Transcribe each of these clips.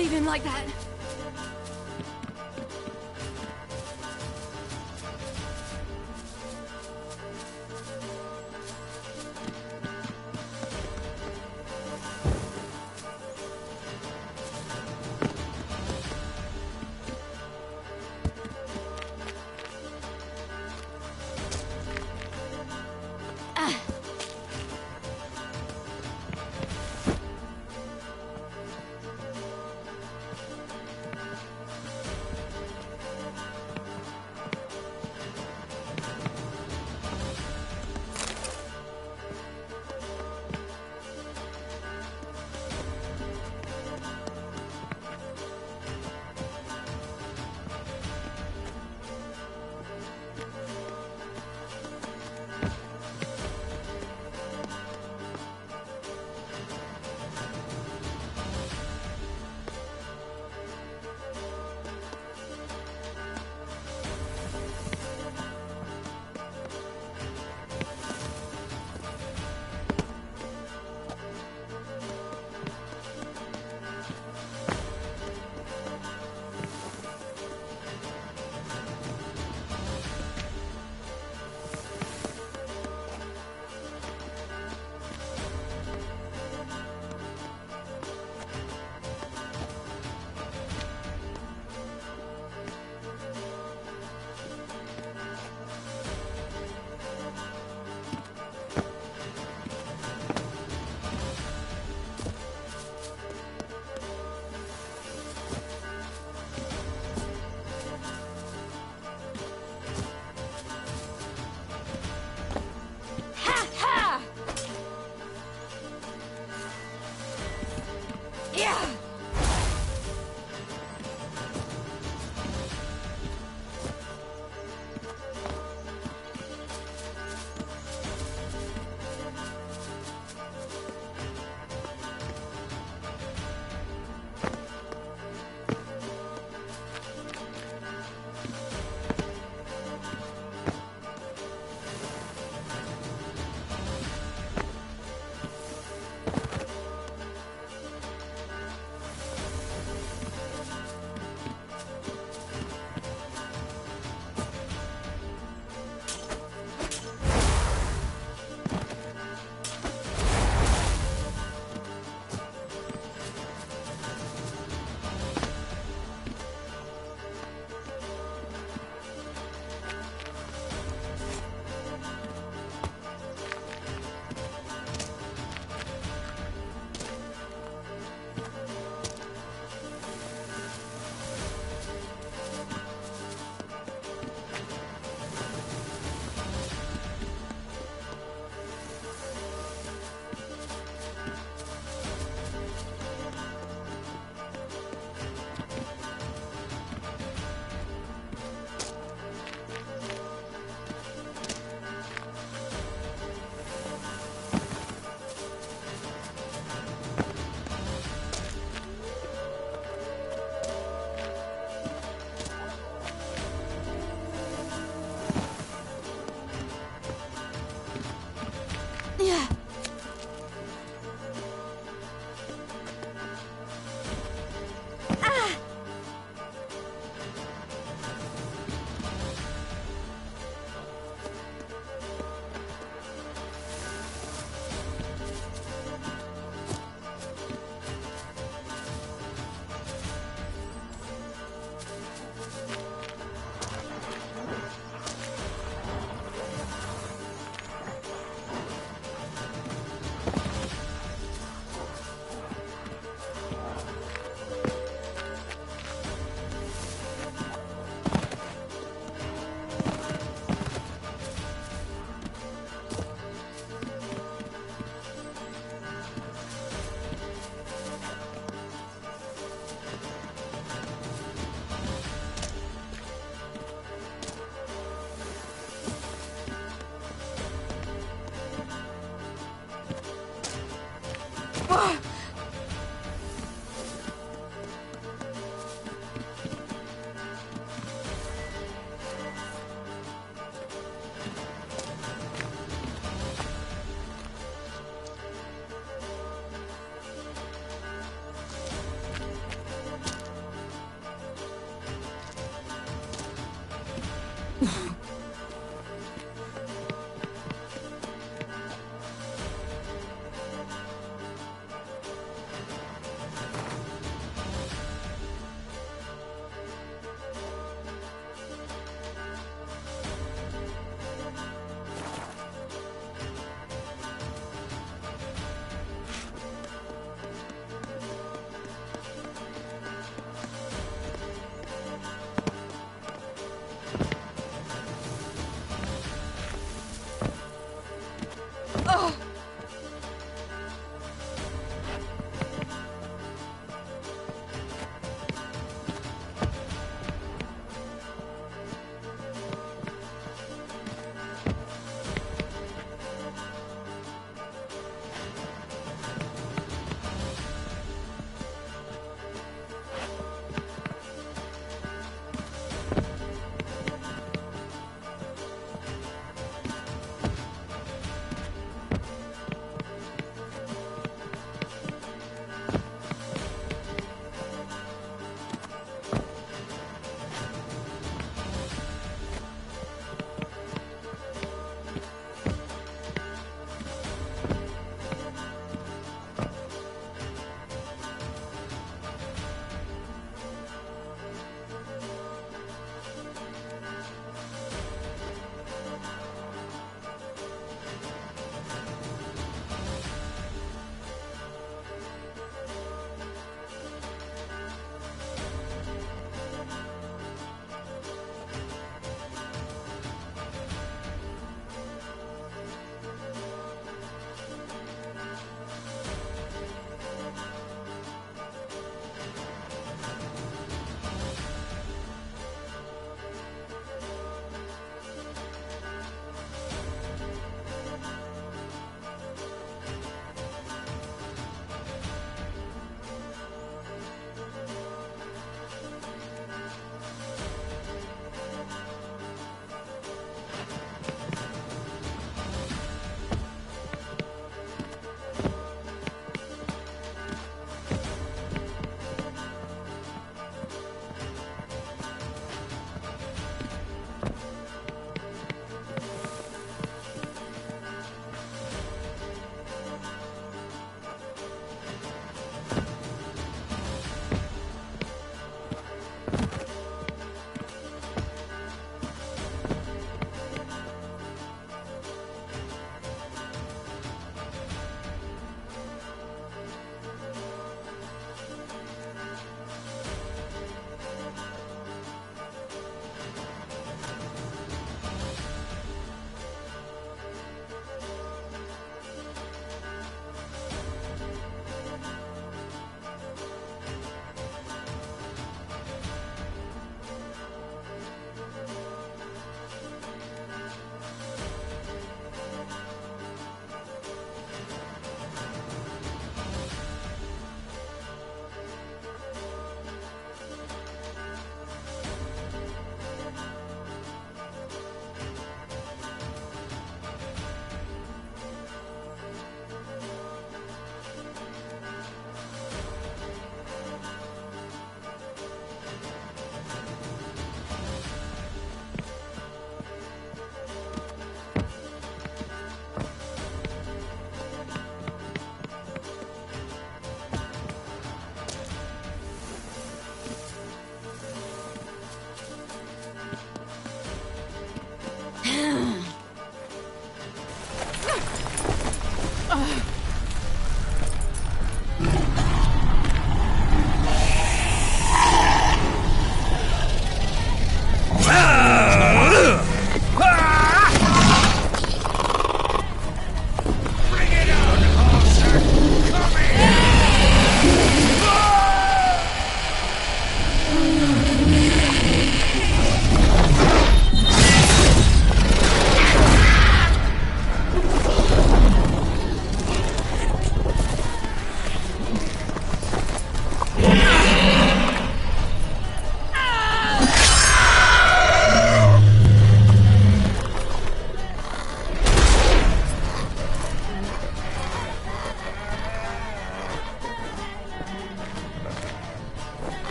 leave him like that.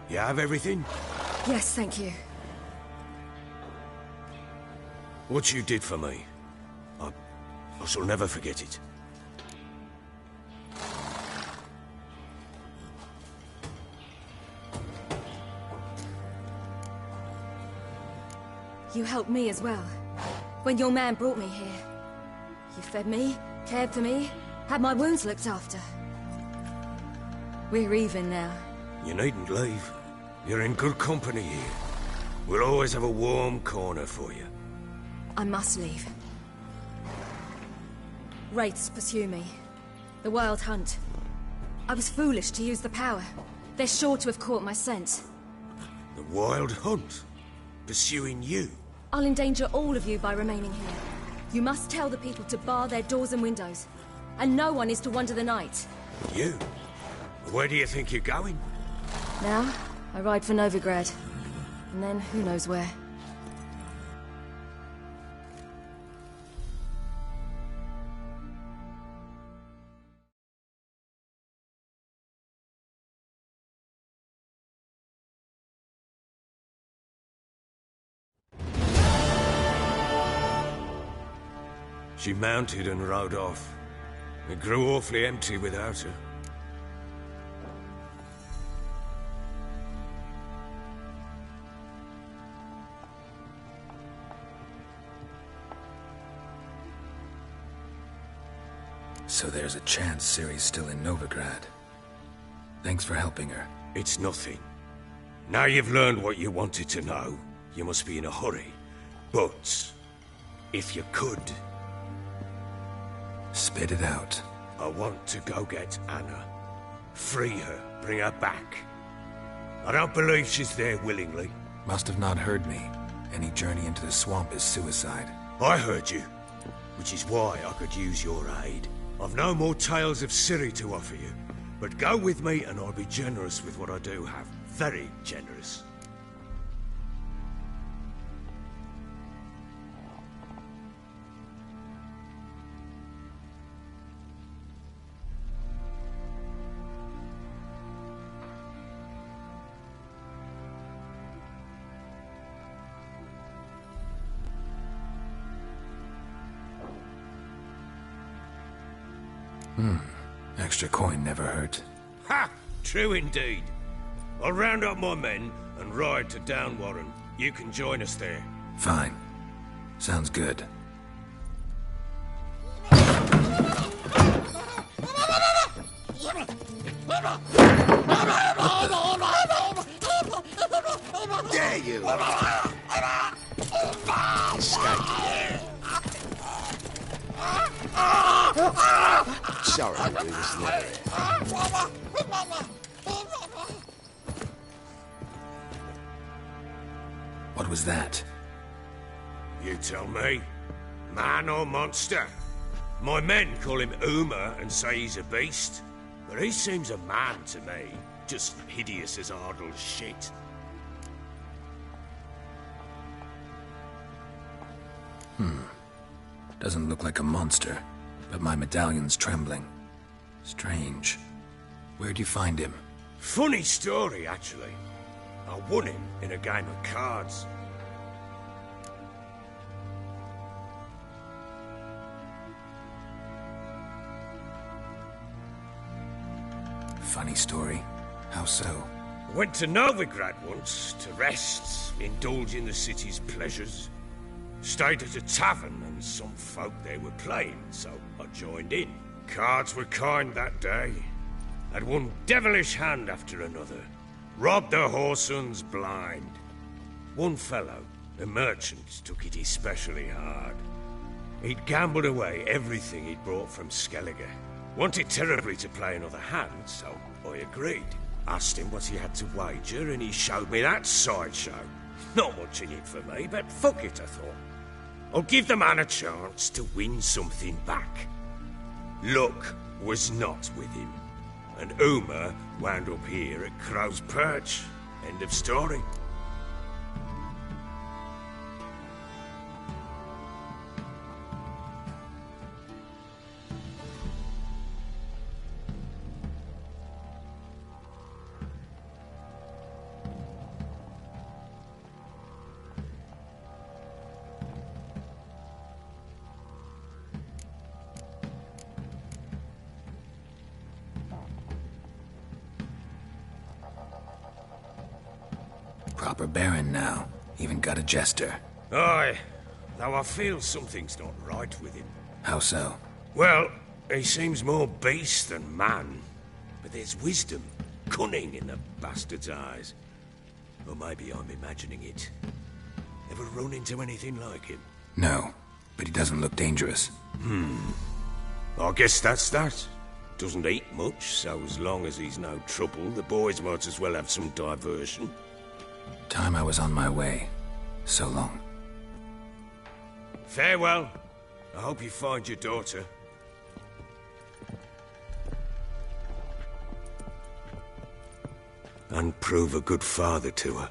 You have everything? Yes, thank you. What you did for me, I shall never forget it. You helped me as well. When your man brought me here. You fed me, cared for me, had my wounds looked after. We're even now. You needn't leave. You're in good company here. We'll always have a warm corner for you. I must leave. Wraiths pursue me. The Wild Hunt. I was foolish to use the power. They're sure to have caught my scent. The Wild Hunt? Pursuing you? I'll endanger all of you by remaining here. You must tell the people to bar their doors and windows. And no one is to wander the night. You? Where do you think you're going? Now, I ride for Novigrad. And then, who knows where. She mounted and rode off. It grew awfully empty without her. So there's a chance Ciri's still in Novigrad. Thanks for helping her. It's nothing. Now you've learned what you wanted to know, you must be in a hurry. But, if you could... Spit it out. I want to go get Anna. Free her, bring her back. I don't believe she's there willingly. Must have not heard me. Any journey into the swamp is suicide. I heard you, which is why I could use your aid. I've no more tales of Ciri to offer you, but go with me and I'll be generous with what I do have. Very generous. Extra coin never hurt. Ha! True indeed. I'll round up my men and ride to Downwarren. You can join us there. Fine. Sounds good. Dare you! Sorry, we was never here. What was that? You tell me. Man or monster? My men call him Uma and say he's a beast. But he seems a man to me. Just hideous as Ardle's shit. Doesn't look like a monster, but my medallion's trembling. Strange. Where'd you find him? Funny story, actually. I won him in a game of cards. Funny story. How so? Went to Novigrad once to rest, indulge in the city's pleasures. Stayed at a tavern and some folk there were playing, so I joined in. Cards were kind that day. Had one devilish hand after another. Robbed the whoresons blind. One fellow, a merchant, took it especially hard. He'd gambled away everything he'd brought from Skellige. Wanted terribly to play another hand, so I agreed. Asked him what he had to wager, and he showed me that sideshow. Not much in it for me, but fuck it, I thought. I'll give the man a chance to win something back. Luck was not with him, and Uma wound up here at Crow's Perch. End of story. proper baron now. Even got a jester. Aye, though I feel something's not right with him. How so? Well, he seems more beast than man. But there's wisdom, cunning in the bastard's eyes. Or maybe I'm imagining it. Ever run into anything like him? No, but he doesn't look dangerous. I guess that's that. Doesn't eat much, so as long as he's no trouble, the boys might as well have some diversion. Time I was on my way. So long. Farewell. I hope you find your daughter. And prove a good father to her.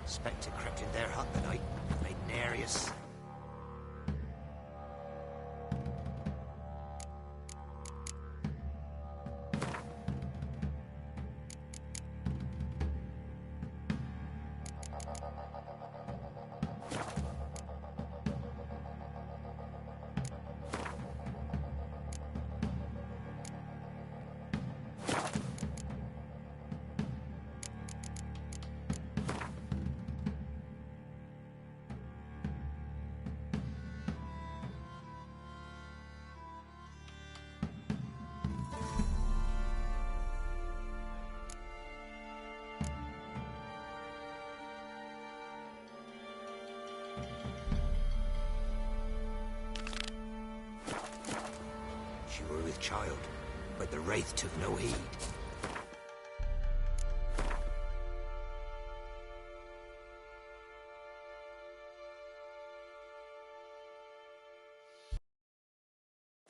Spectre crept in their hut the night, made Narius. She were with child, but the Wraith took no heed.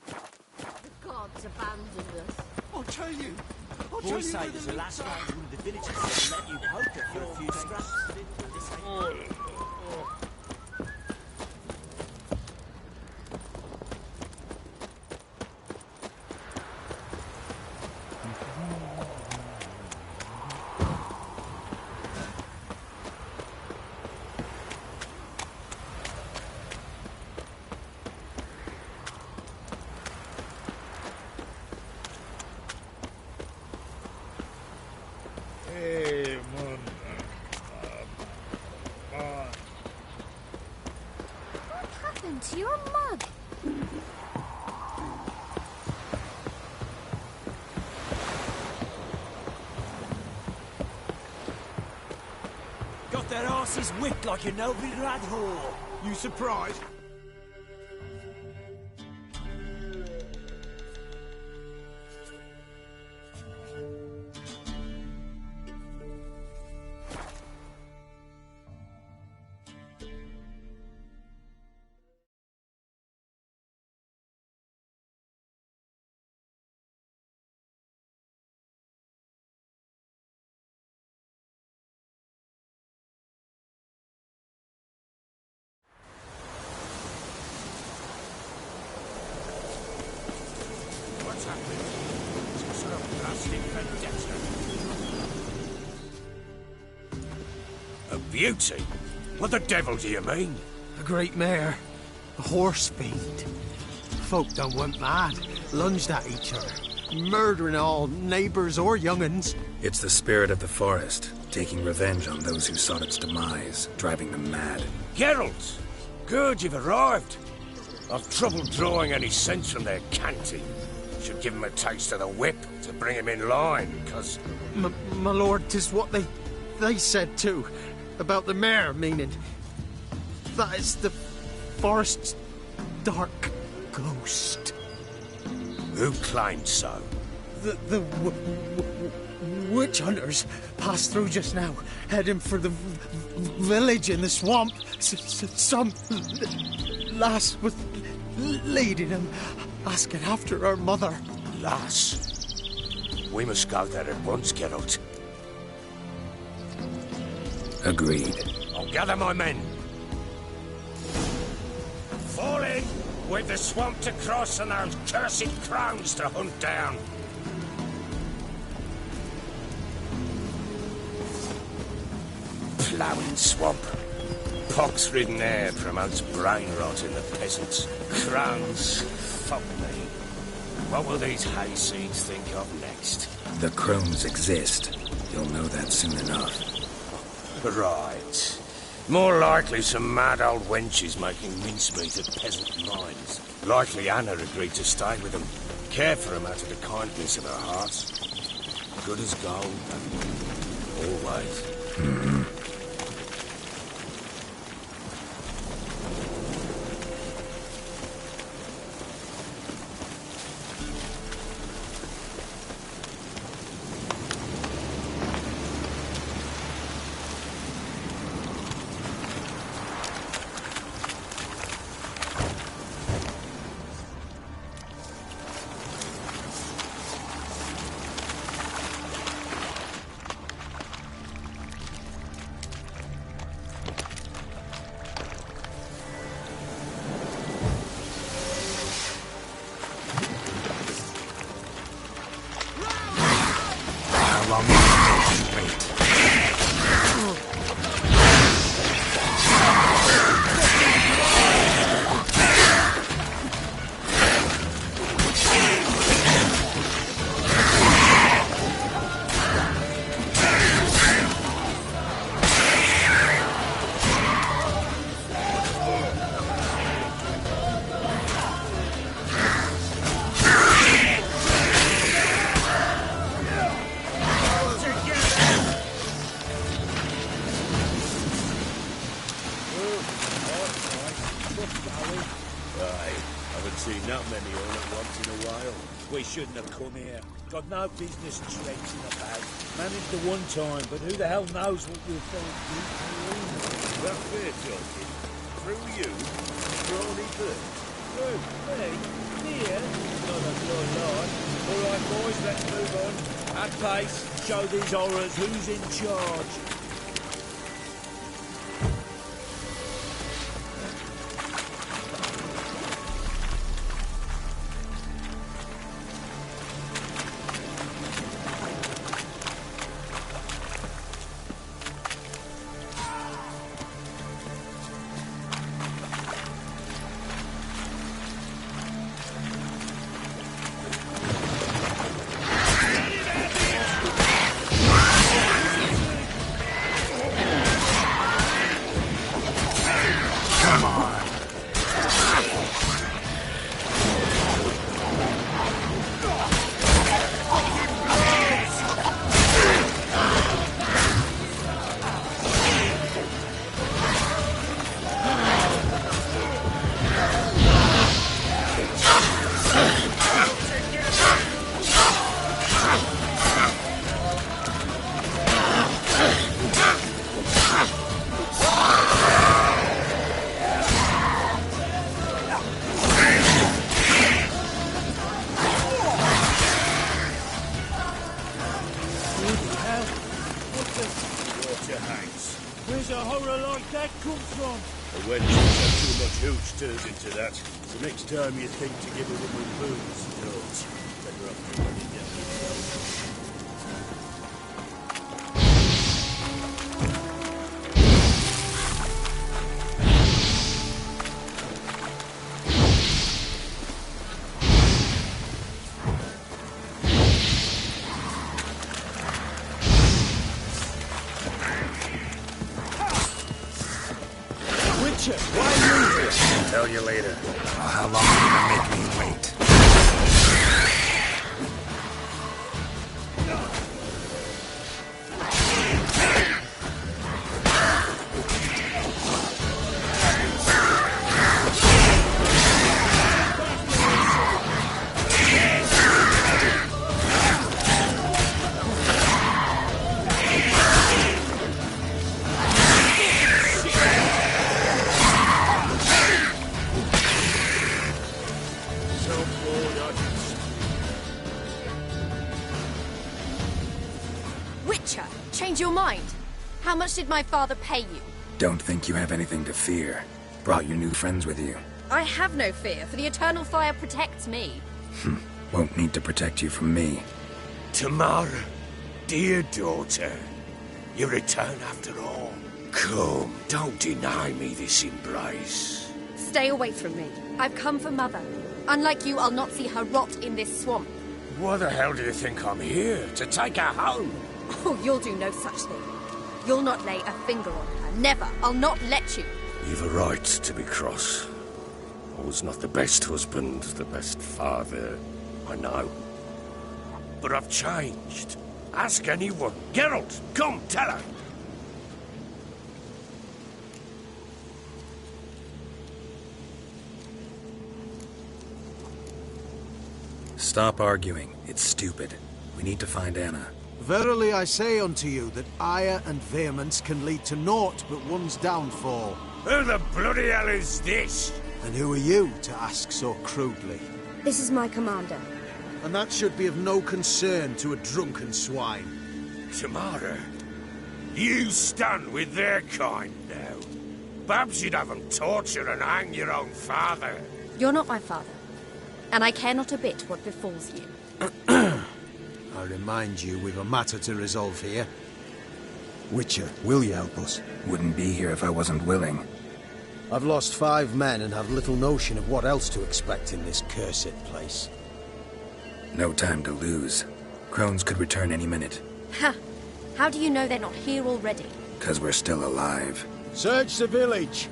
The gods abandoned us. I'll tell you. Boys say there's a last round with the villagers that'll let you poker for a few scraps. This ain't... What happened to your mug? Got their asses whipped like a Novigrad whore. You surprised? Beauty? What the devil do you mean? A great mare. A horse fiend. Folk done went mad, lunged at each other, murdering all neighbours or young'uns. It's the spirit of the forest, taking revenge on those who sought its demise, driving them mad. Geralt! Good, you've arrived. I've trouble drawing any sense from their canting. Should give him a taste of the whip to bring him in line, because... My lord, 'tis what they said too, about the mare, meaning that is the forest's dark ghost. Who claimed so? The witch hunters passed through just now, heading for the village in the swamp. Some lass was leading them, asking after her mother. Lass? We must go there at once, Geralt. Agreed. I'll gather my men. Fall in! We've the swamp to cross and those cursed crones to hunt down. Ploughing swamp. Pox-ridden air promotes brain rot in the peasants. Crones, fuck me. What will these hayseeds think of next? The crones exist. You'll know that soon enough. Right. More likely some mad old wenches making mincemeat of peasant minds. Likely Anna agreed to stay with them. Care for them out of the kindness of her heart. Good as gold. Always. Shouldn't have come here. Got no business traipsing about. Managed the one time, but who the hell knows what we'll find through. Well, fair talking. Through you, Brawny Bird. Through me? Here? Not a good lord. All right, boys, let's move on. At pace, show these horrors who's in charge. The next time you think to give a woman booze, don't. Better off doing it yourself. Witcher, why are you here? I'll tell you later. Well, how long are you gonna make me wait? Witcher, change your mind. How much did my father pay you? Don't think you have anything to fear. Brought your new friends with you. I have no fear, for the eternal fire protects me. Won't need to protect you from me. Tamara, dear daughter, you return after all. Come, don't deny me this embrace. Stay away from me. I've come for Mother. Unlike you, I'll not see her rot in this swamp. Why the hell do you think I'm here? To take her home? Oh, you'll do no such thing. You'll not lay a finger on her. Never. I'll not let you. You've a right to be cross. I was not the best husband, the best father, I know. But I've changed. Ask anyone. Geralt, come, tell her. Stop arguing. It's stupid. We need to find Anna. Verily I say unto you that ire and vehemence can lead to naught but one's downfall. Who the bloody hell is this? And who are you to ask so crudely? This is my commander. And that should be of no concern to a drunken swine. Tamara, you stand with their kind now. Perhaps you'd have them torture and hang your own father. You're not my father. And I care not a bit what befalls you. I remind you we've a matter to resolve here. Witcher, will you help us? Wouldn't be here if I wasn't willing. I've lost 5 men and have little notion of what else to expect in this cursed place. No time to lose. Crones could return any minute. Ha! How do you know they're not here already? 'Cause we're still alive. Search the village!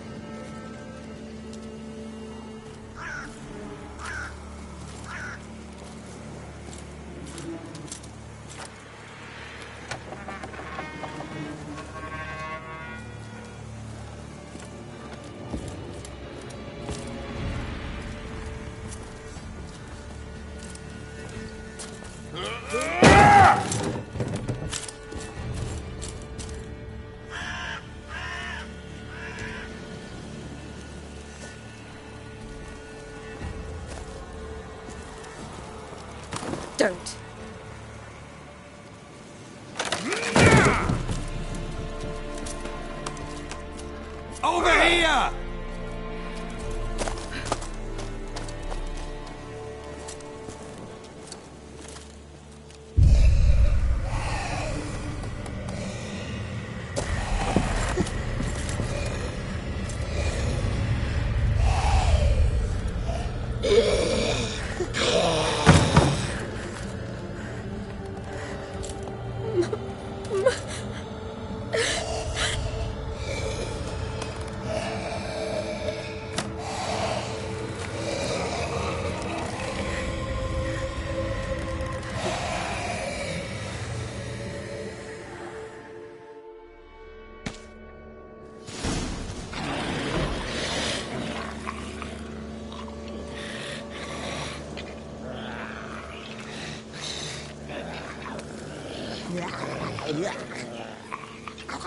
Don't. Over here!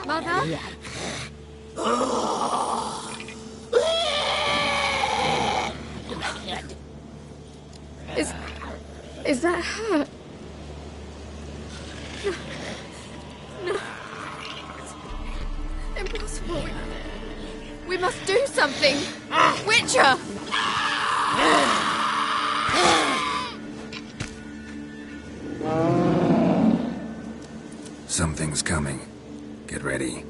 Mother? Is that her? No. It's impossible. We must do something. Witcher! Something's coming. Get ready.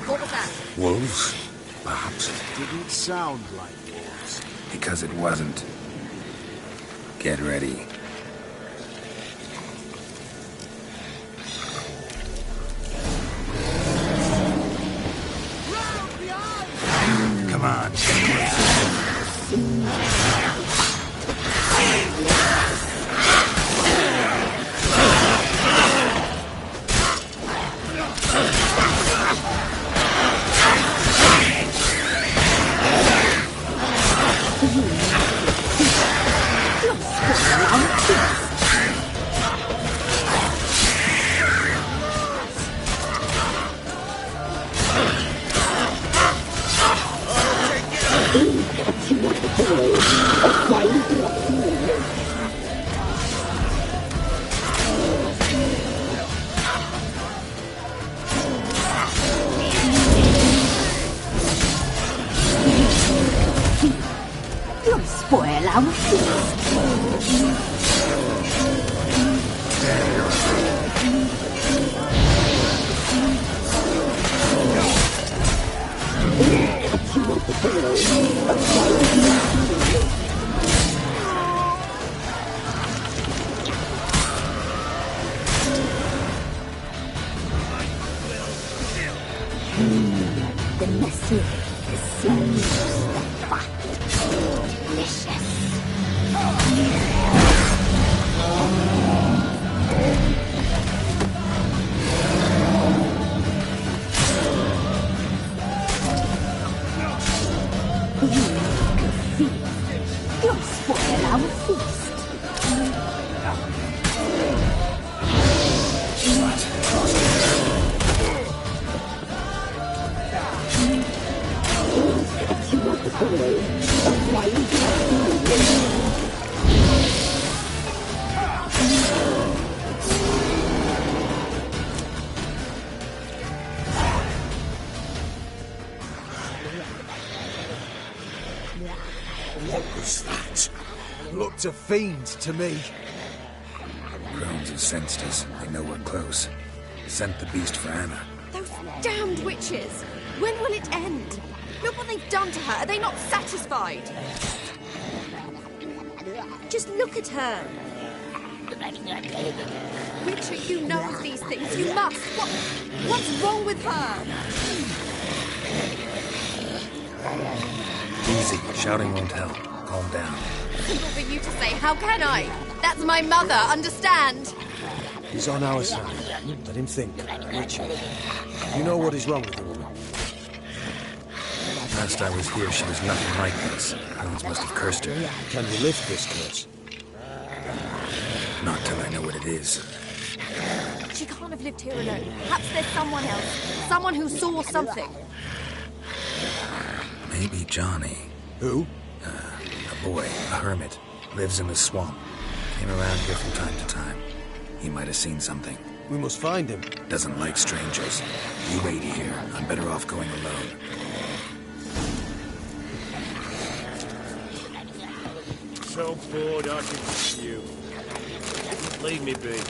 What was that? Wolves? Perhaps. Didn't sound like wolves. Because it wasn't. Get ready. You'll spoil our feast. What was that? Looked a fiend to me. Crones have sensed us. They know we're close. Sent the beast for Anna. Those damned witches! When will it end? Look what they've done to her. Are they not satisfied? Just look at her. Witcher, you know these things. You must. What's wrong with her? Easy. Shouting won't help. Calm down. Simple for you to say. How can I? That's my mother. Understand? He's on our side. Let him think. Richard, you know what is wrong with the woman? Last I was here, she was nothing like this. Crones must have cursed her. Can you lift this curse? Not till I know what it is. She can't have lived here alone. Perhaps there's someone else. Someone who saw something. Maybe Johnny. Who? A boy, a hermit. Lives in the swamp. Came around here from time to time. He might have seen something. We must find him. Doesn't like strangers. You wait here. I'm better off going alone. So bored I can see you. Leave me be.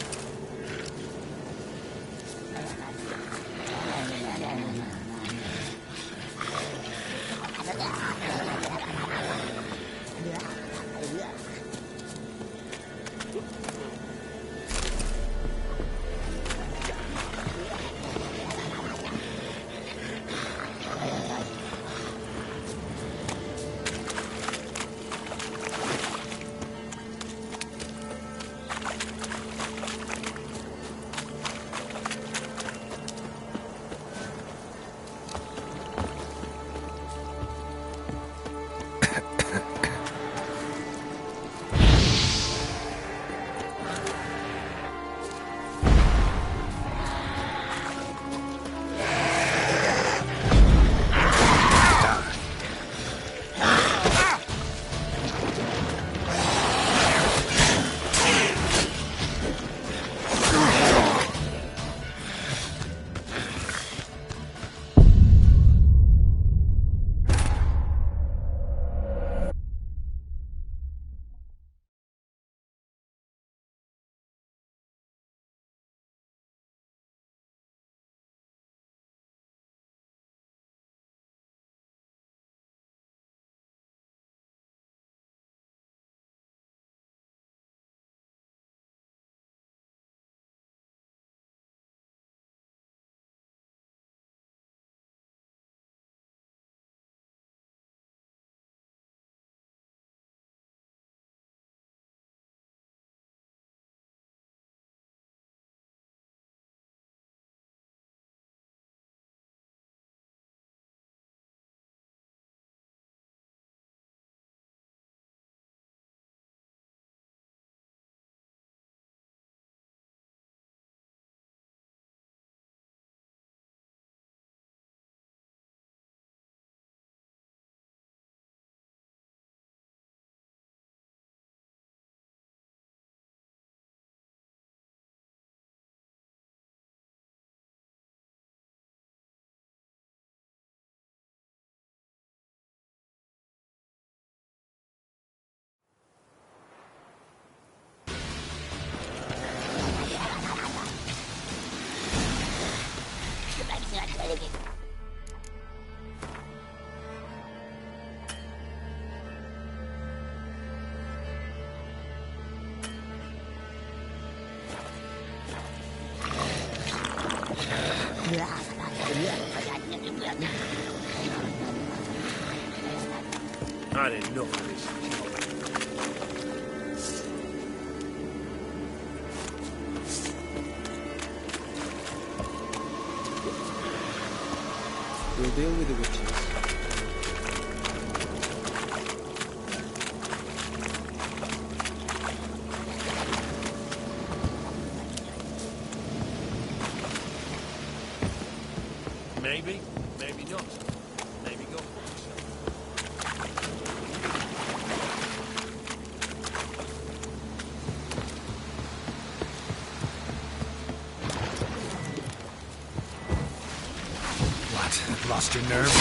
Had enough of this. We'll deal with the witches. Maybe, maybe not. Maybe go for yourself. What? Lost your nerve?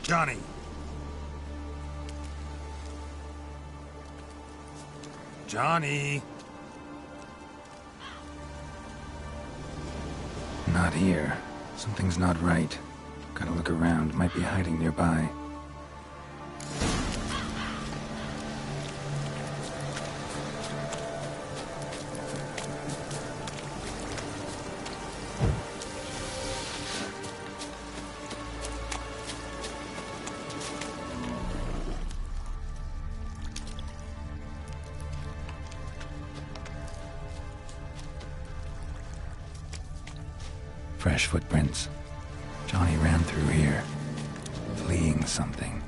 Johnny. Johnny! Not here. Something's not right. Gotta look around. Might be hiding nearby. Fresh footprints. Johnny ran through here, fleeing something.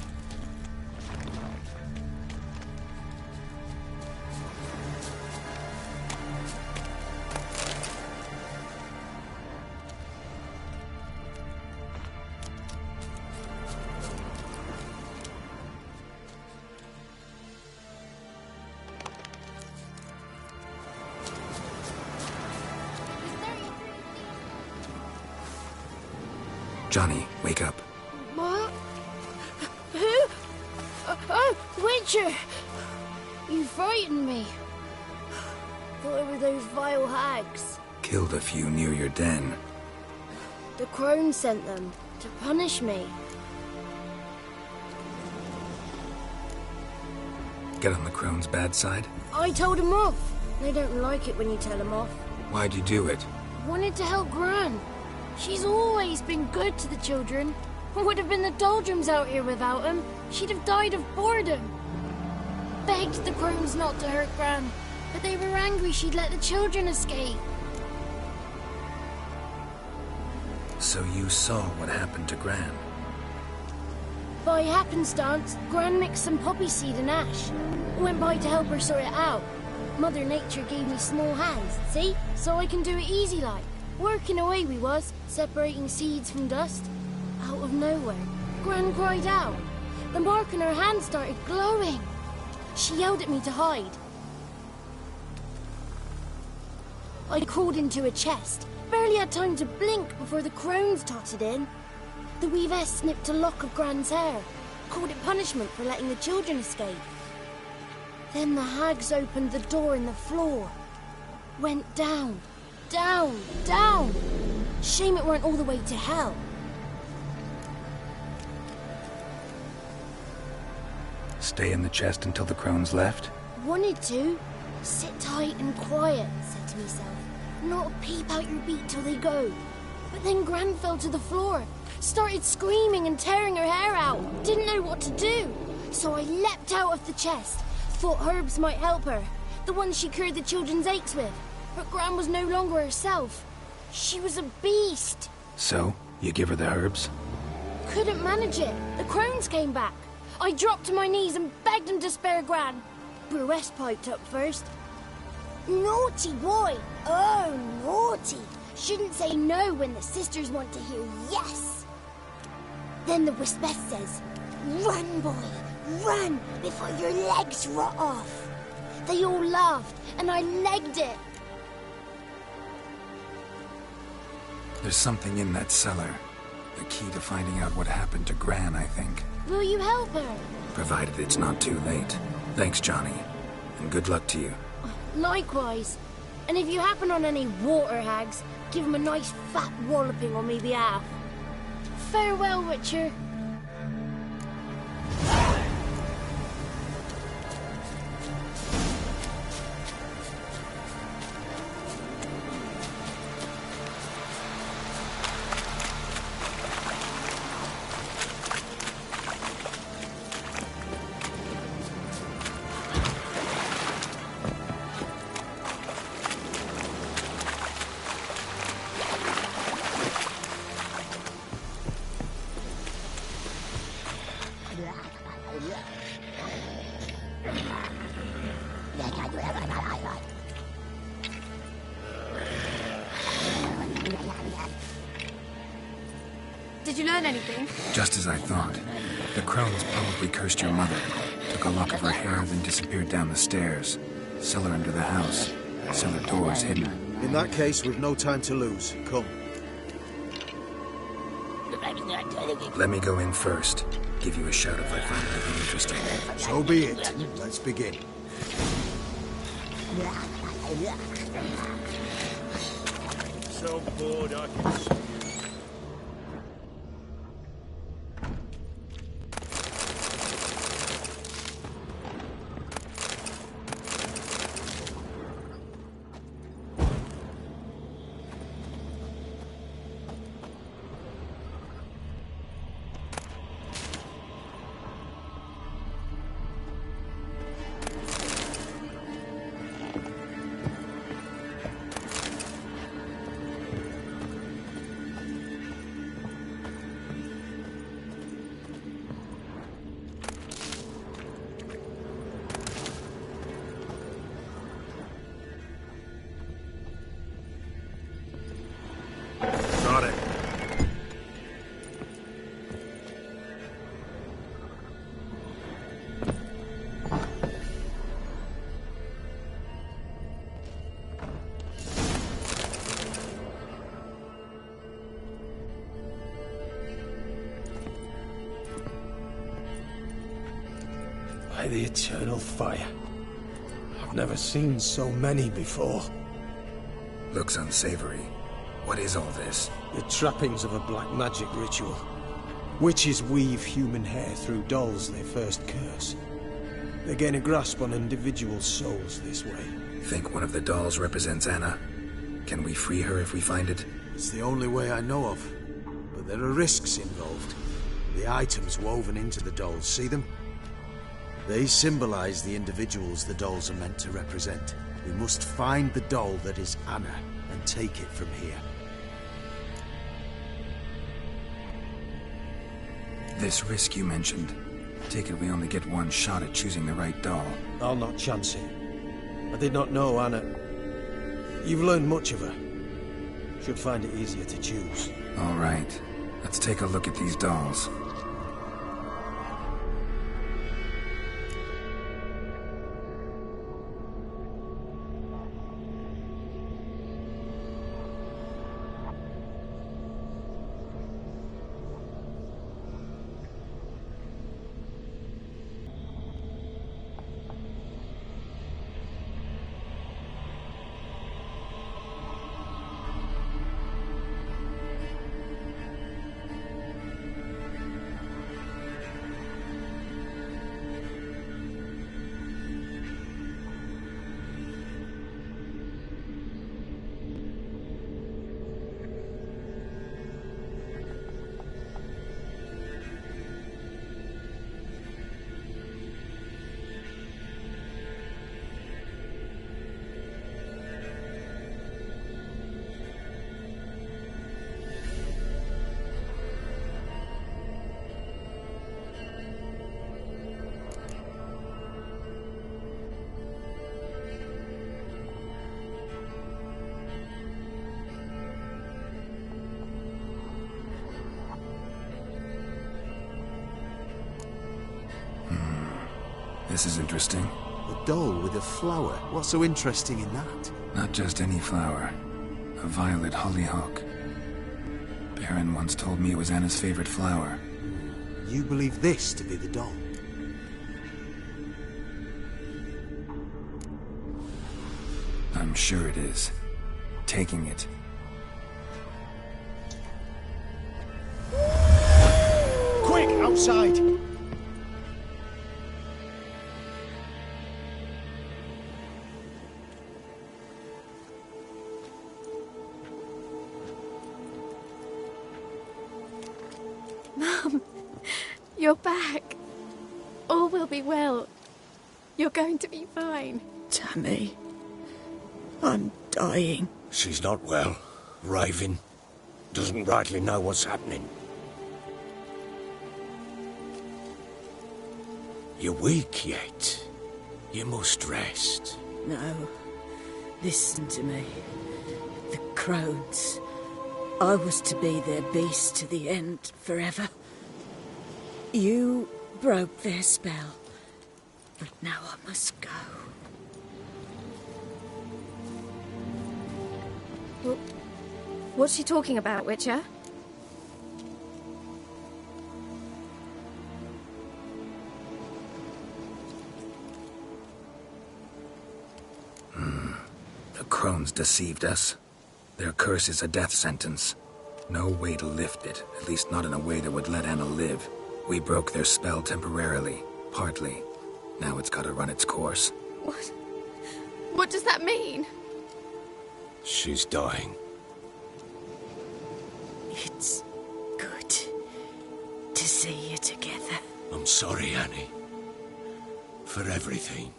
Johnny, wake up. What? Who? Oh, Witcher! You frightened me. Thought it were those vile hags. Killed a few near your den. The crone sent them to punish me. Get on the crone's bad side? I told them off. They don't like it when you tell them off. Why'd you do it? Wanted to help Gran. She's always been good to the children. It would have been the doldrums out here without him. She'd have died of boredom. Begged the crones not to hurt Gran, but they were angry she'd let the children escape. So you saw what happened to Gran? By happenstance, Gran mixed some poppy seed and ash. Went by to help her sort it out. Mother Nature gave me small hands, see? So I can do it easy like. Working away we was, separating seeds from dust. Out of nowhere, Gran cried out. The mark on her hand started glowing. She yelled at me to hide. I crawled into a chest. Barely had time to blink before the crones totted in. The weavess snipped a lock of Gran's hair. Called it punishment for letting the children escape. Then the hags opened the door in the floor. Went down. Down, down! Shame it weren't all the way to hell. Stay in the chest until the crones left? Wanted to. Sit tight and quiet, said to myself. Not peep out your beat till they go. But then Gran fell to the floor. Started screaming and tearing her hair out. Didn't know what to do. So I leapt out of the chest. Thought herbs might help her. The ones she cured the children's aches with. But Gran was no longer herself. She was a beast. So, you give her the herbs? Couldn't manage it. The crones came back. I dropped to my knees and begged them to spare Gran. Bruess piped up first. Naughty boy. Oh, naughty. Shouldn't say no when the sisters want to hear yes. Then the Wispeth says, run, boy, run before your legs rot off. They all laughed and I legged it. There's something in that cellar. The key to finding out what happened to Gran, I think. Will you help her? Provided it's not too late. Thanks, Johnny. And good luck to you. Likewise. And if you happen on any water hags, give them a nice fat walloping on me behalf. Farewell, Witcher. Did you learn anything? Just as I thought. The crones probably cursed your mother. Took a lock of her hair, then disappeared down the stairs. Cellar under the house. Cellar doors hidden. In that case, we've no time to lose. Come. Let me go in first. Give you a shout if I find anything interesting. So be it. Let's begin. So bored I can see you. Got it. By the eternal fire. I've never seen so many before. Looks unsavory. What is all this? The trappings of a black magic ritual. Witches weave human hair through dolls they first curse. They gain a grasp on individual souls this way. Think one of the dolls represents Anna? Can we free her if we find it? It's the only way I know of. But there are risks involved. The items woven into the dolls, see them? They symbolize the individuals the dolls are meant to represent. We must find the doll that is Anna and take it from here. This risk you mentioned. Take it we only get one shot at choosing the right doll. I'll not chance it. I did not know Anna. You've learned much of her. Should find it easier to choose. All right. Let's take a look at these dolls. This is interesting. A doll with a flower. What's so interesting in that? Not just any flower. A violet hollyhock. Baron once told me it was Anna's favorite flower. You believe this to be the doll? I'm sure it is. Taking it. Quick, outside! Mum, you're back. All will be well. You're going to be fine. Tammy, I'm dying. She's not well. Raving. Doesn't rightly know what's happening. You're weak yet. You must rest. No. Listen to me. The crones. I was to be their beast to the end, forever. You broke their spell. But now I must go. What's she talking about, Witcher? Crowns deceived us. Their curse is a death sentence. No way to lift it, at least not in a way that would let Anna live. We broke their spell temporarily, partly. Now it's gotta run its course. What? What does that mean? She's dying. It's good to see you together. I'm sorry, Annie. For everything.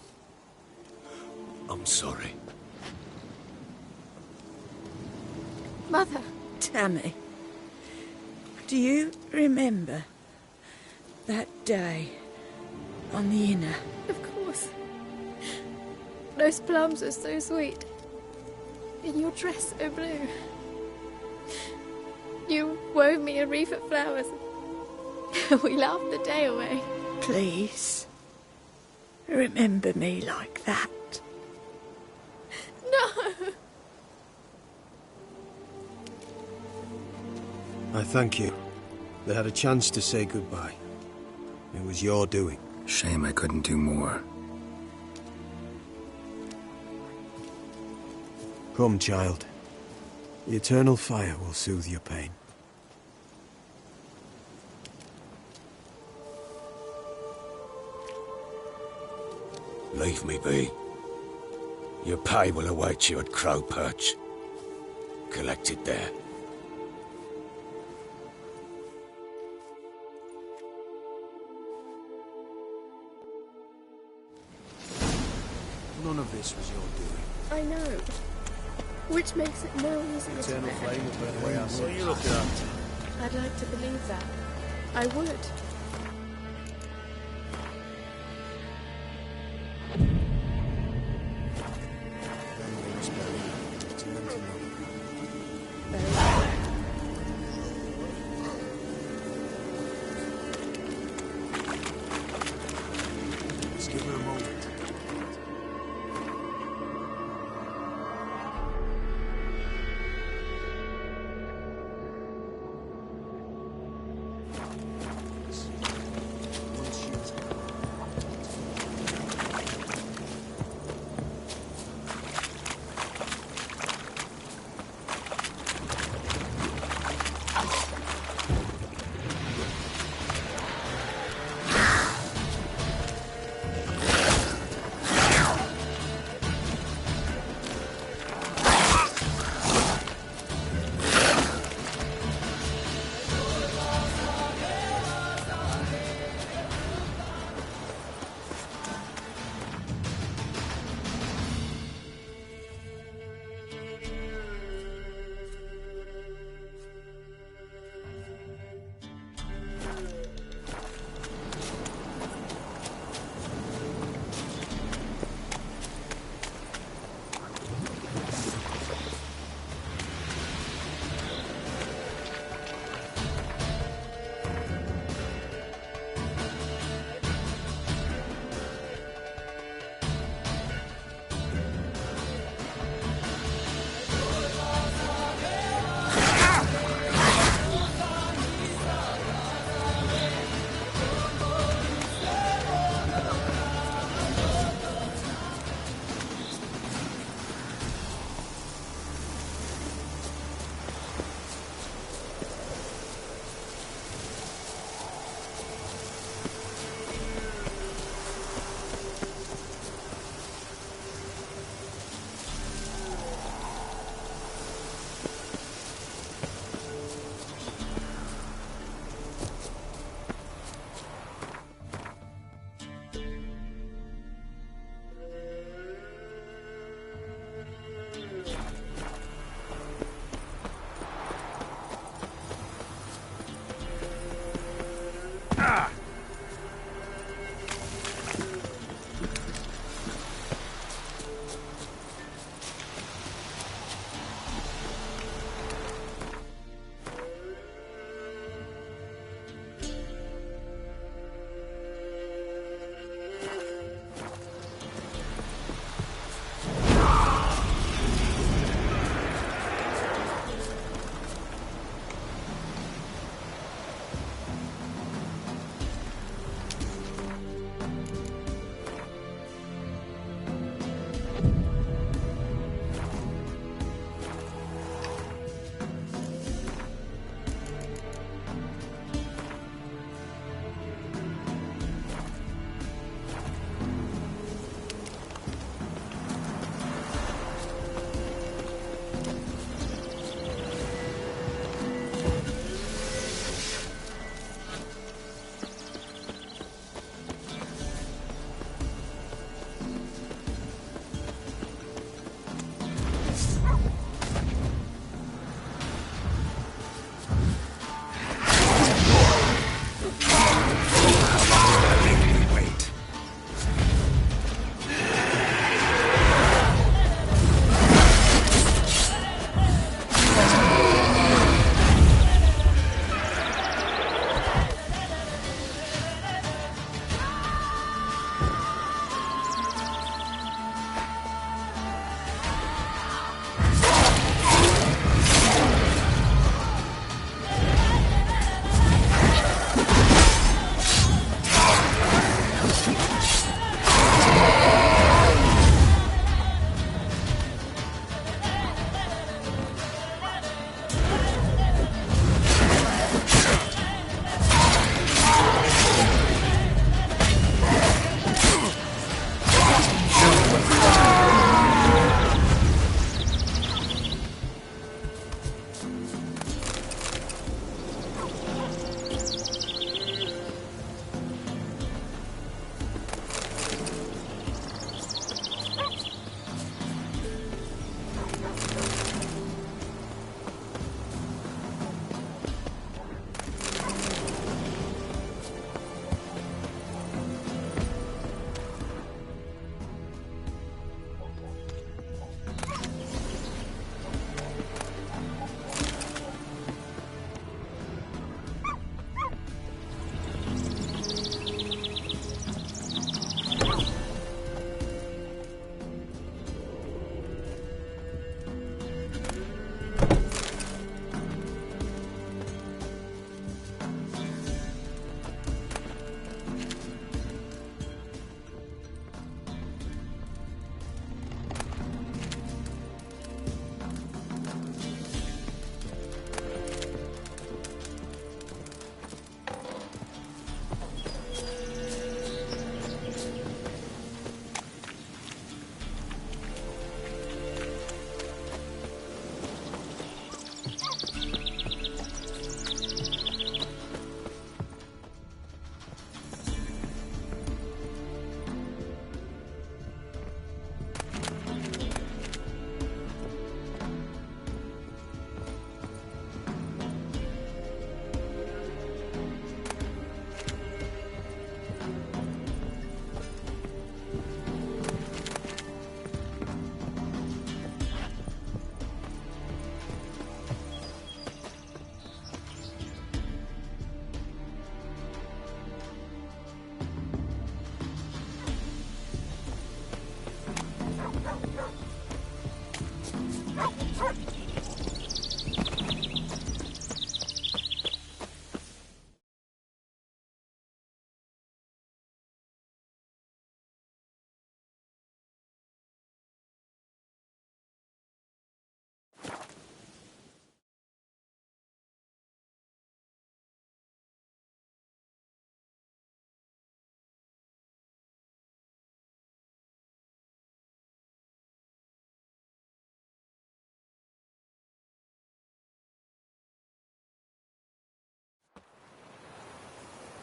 I'm sorry. Mother. Tammy, do you remember that day on the Inner? Of course. Those plums are so sweet. And your dress so blue. You wove me a wreath of flowers. We laughed the day away. Please, remember me like that. No! I thank you. They had a chance to say goodbye. It was your doing. Shame I couldn't do more. Come, child. The eternal fire will soothe your pain. Leave me be. Your pay will await you at Crow Perch. Collect it there. None of this was your doing. I know. Which makes it no easier to Eternal bear. flame will burn away our What are sins. you looking at? I'd like to believe that. I would. Just give her a moment.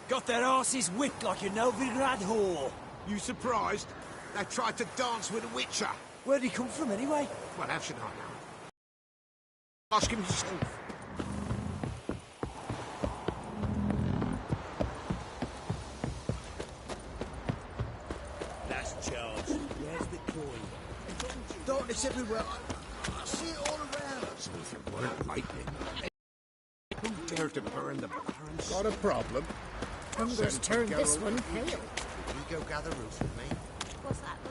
Got their asses whipped like a Novigrad whore. You surprised? They tried to dance with a witcher. Where'd he come from, anyway? Well, how should I know? Ask him yourself. Last chance. Where's the coin? Darkness everywhere. I see it all around. So if it weren't lightning, who dared to burn the barons? Got a problem? Hunger's turned this one pale. You go gather roots with me. What's that, Lou?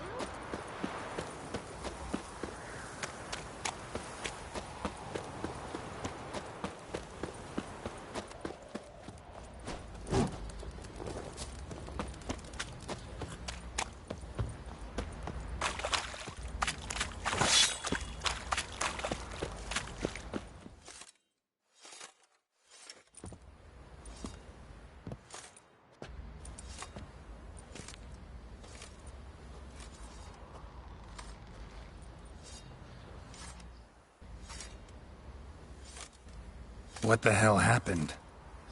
What the hell happened?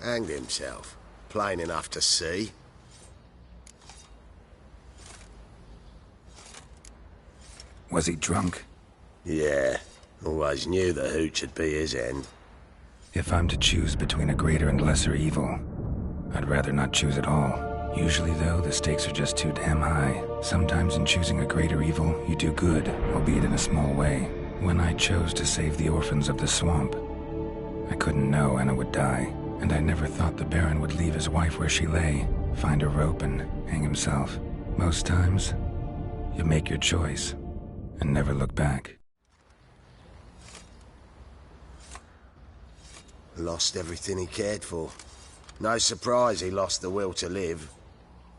Hanged himself. Plain enough to see. Was he drunk? Yeah. Always knew the hooch would be his end. If I'm to choose between a greater and lesser evil, I'd rather not choose at all. Usually, though, the stakes are just too damn high. Sometimes in choosing a greater evil, you do good, albeit in a small way. When I chose to save the orphans of the swamp, I couldn't know Anna would die, and I never thought the Baron would leave his wife where she lay, find a rope and hang himself. Most times, you make your choice and never look back. Lost everything he cared for. No surprise he lost the will to live.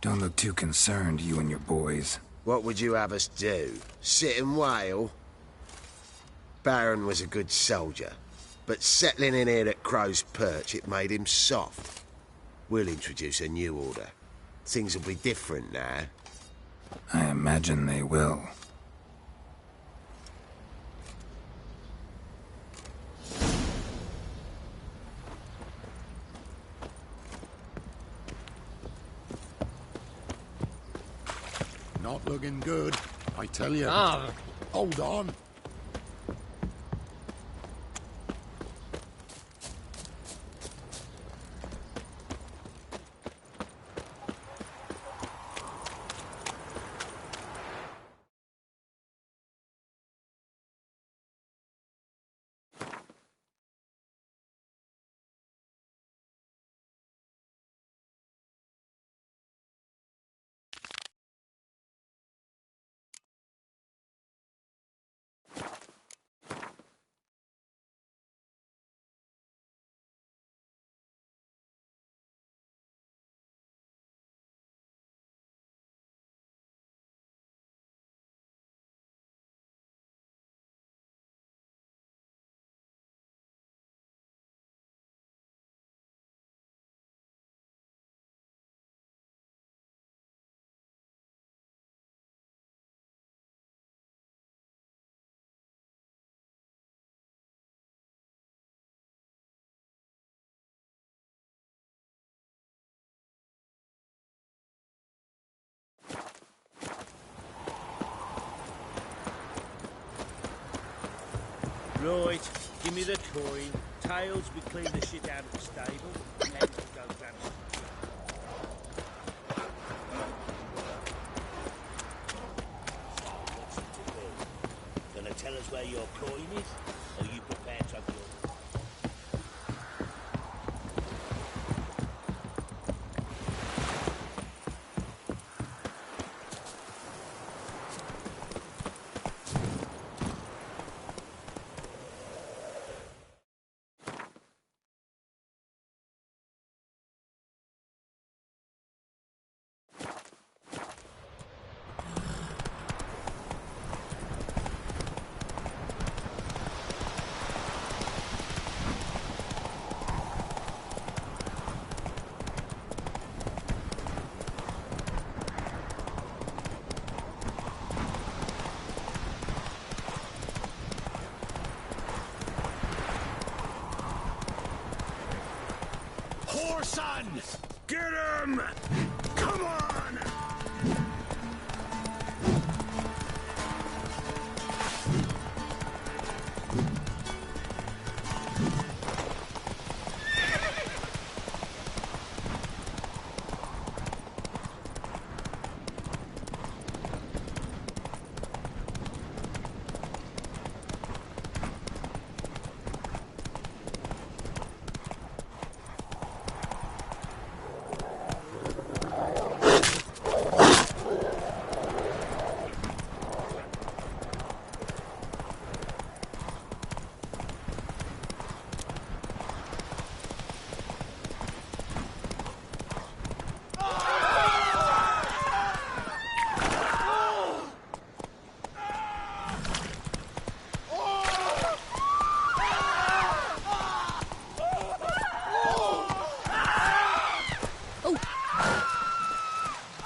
Don't look too concerned, you and your boys. What would you have us do? Sit and wail? Baron was a good soldier, but settling in here at Crow's Perch, it made him soft. We'll introduce a new order. Things will be different now. I imagine they will. Not looking good, I tell you. Hold on. Right, give me the coin. Tails, we clean the shit out of the stable. Heads, we go grab some. What's it to do? Gonna tell us where your coin is? Or are you prepared to have your... Whoreson! Get him! Come on!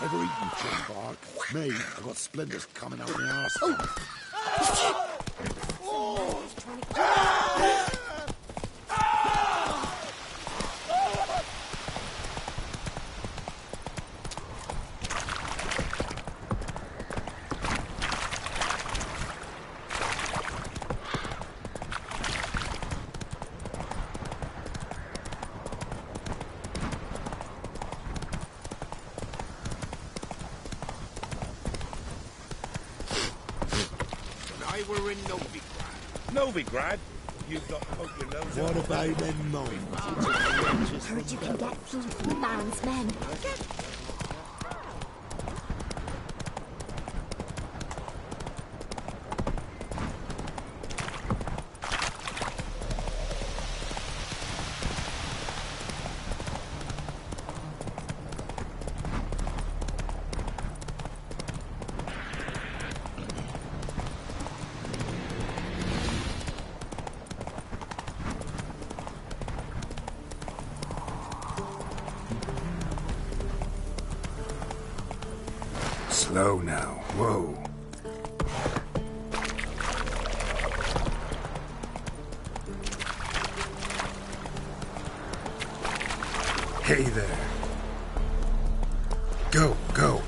Ever eaten chum bark? Me, I got splinters coming out my arse. We're in Novigrad. Novigrad? You've got to poke your nose What out. about them mines? Heard you can get food from the Baron's men. Slow now. Whoa. Hey there. Go, go.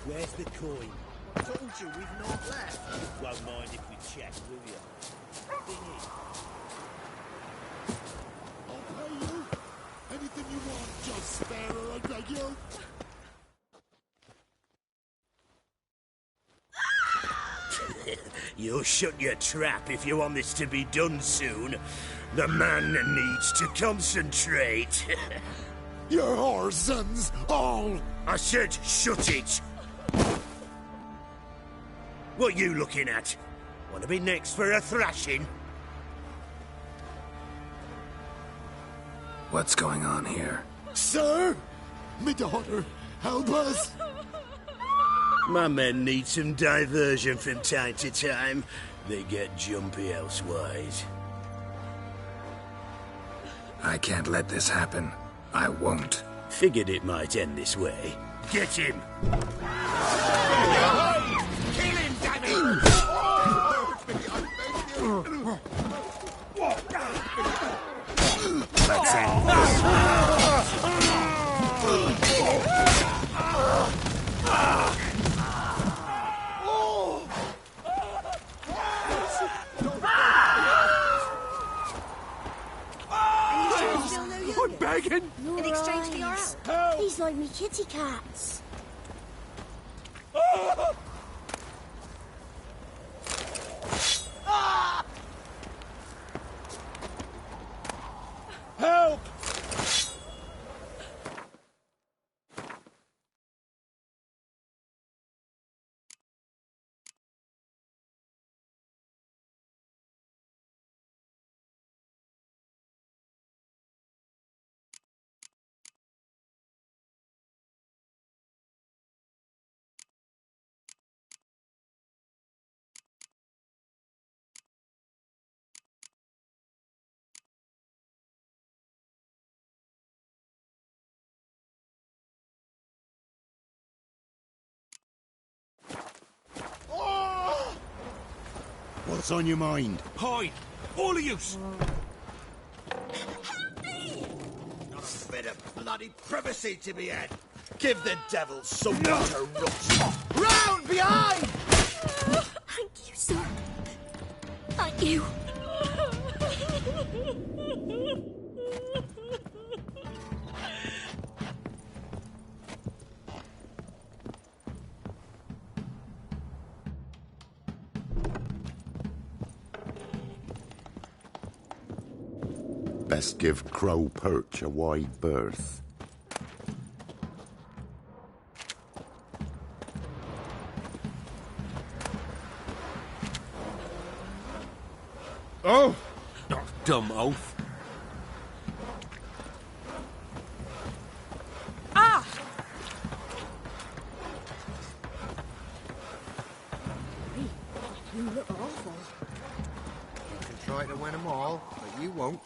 Where's the coin? I told you we've not left. Won't mind if we check, will you? Thing is, I'll pay you. Anything you want, just spare her, I beg you. You'll shut your trap if you want this to be done soon. The man needs to concentrate. Your whoresons, all! I said shut it! What you looking at? Want to be next for a thrashing? What's going on here? Sir! Me daughter, help us! My men need some diversion from time to time. They get jumpy elsewise. I can't let this happen. I won't. Figured it might end this way. Get him! Kill him, damn it! Let's end this. I'm begging! In exchange for your help. These like me kitty cats. help! What's on your mind? Hide! All of you! Not a bit of bloody privacy to be had. Give the devil somewhere to rot. Round behind! Thank you, sir. Thank you. Best give Crow Perch a wide berth. Oh! Dumb oaf. Ah! You look awful. You can try to win them all, but you won't.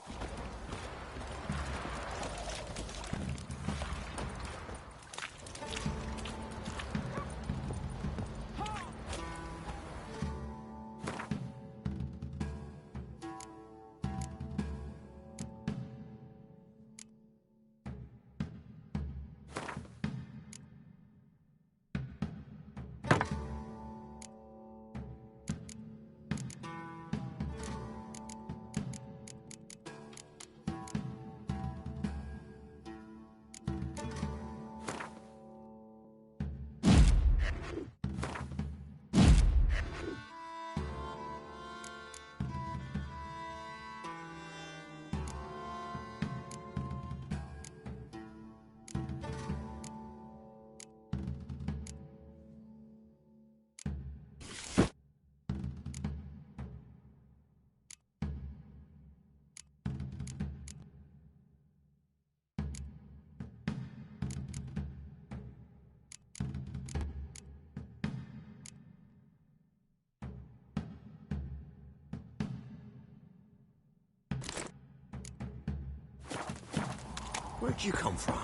Where'd you come from?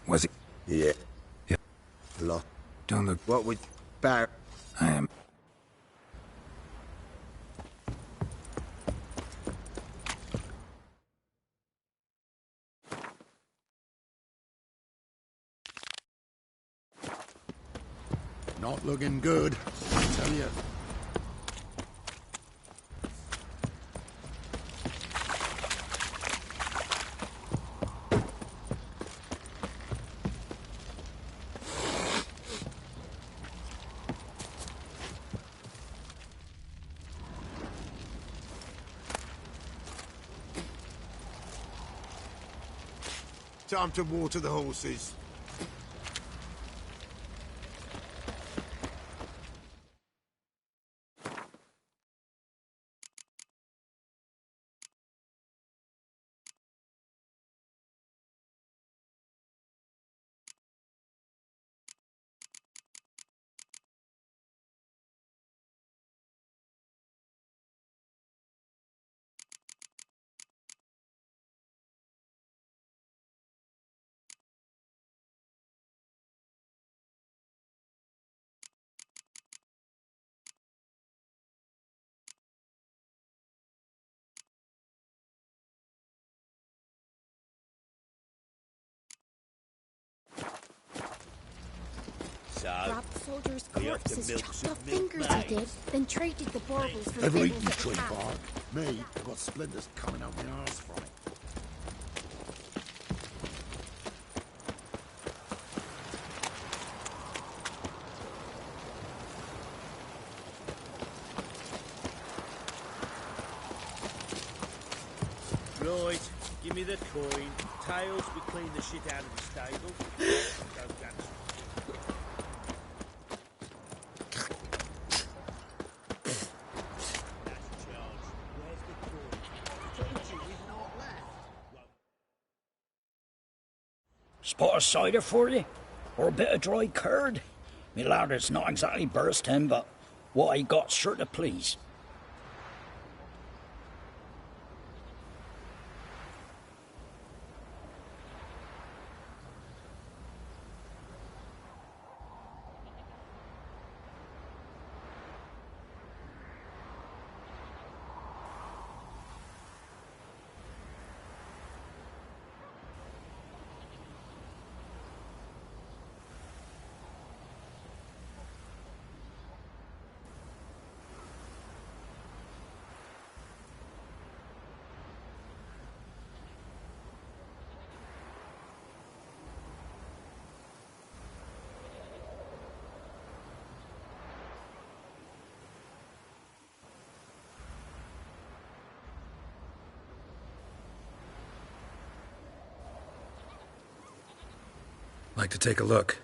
Was he? Yeah. Yeah. Lot. Don't look... What would Baron... I am... Not looking good, I tell you. Time to water the horses. Robbed soldiers' corpses, chopped off fingers I did, then traded the baubles for Ever things eaten that tree have. bark? Me, I've got splinters coming out my arse from it. Right, give me the coin. Tails, we clean the shit out of the stable. Go grab some. That's Charles. Where's the coin? Told you we've not left. Spot of cider for you? Or a bit of dry curd? Me larder's not exactly bursting, but what I got's sure to please. Like to take a look.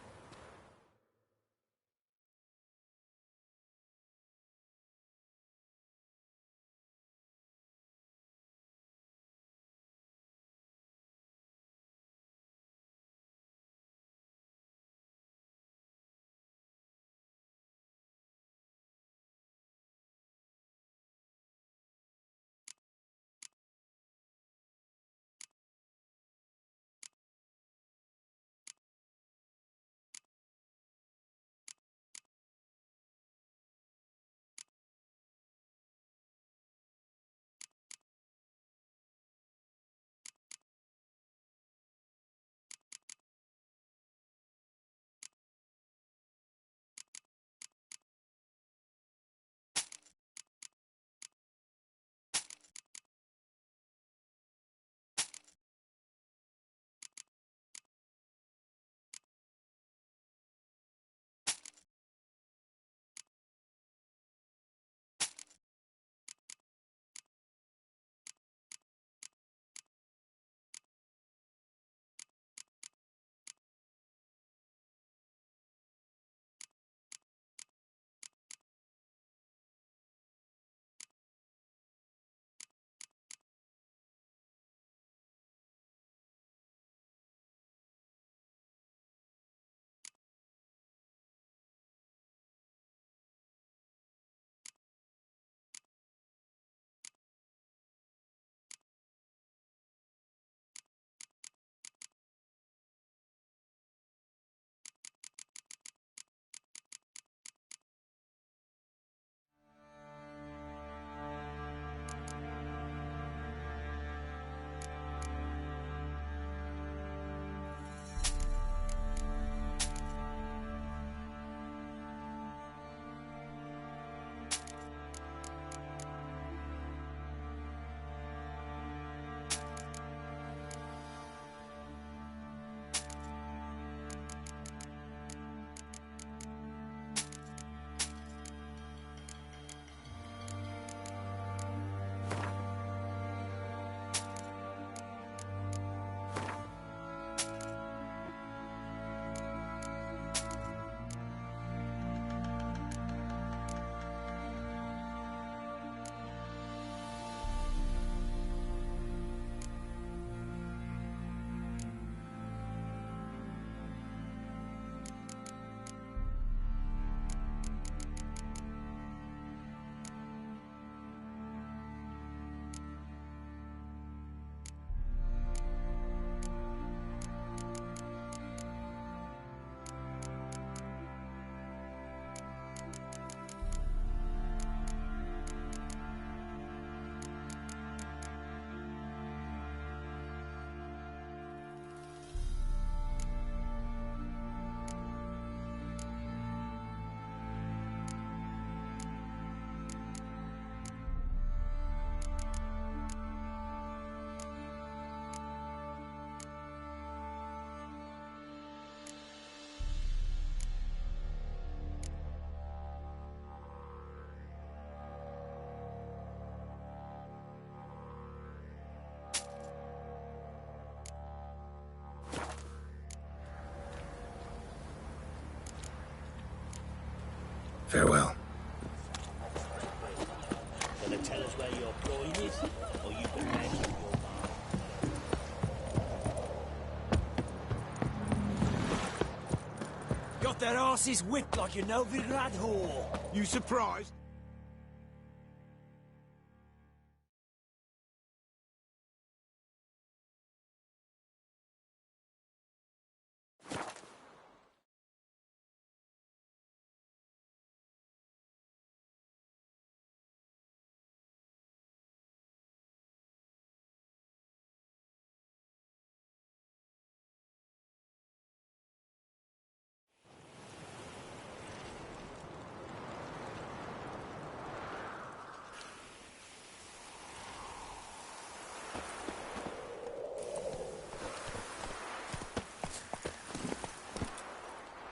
got their asses whipped like a Novigrad whore. You surprised?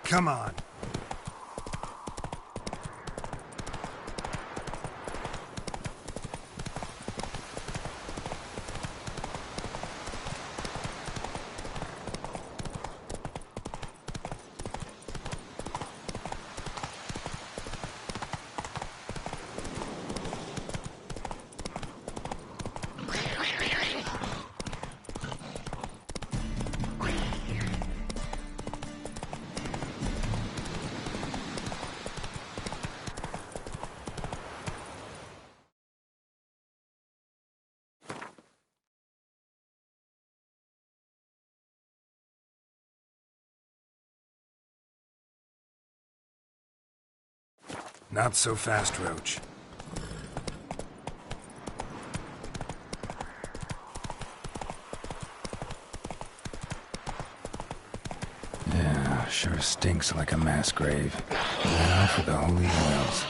Come on. Not so fast, Roach. Yeah, sure stinks like a mass grave. Now for the holy oils.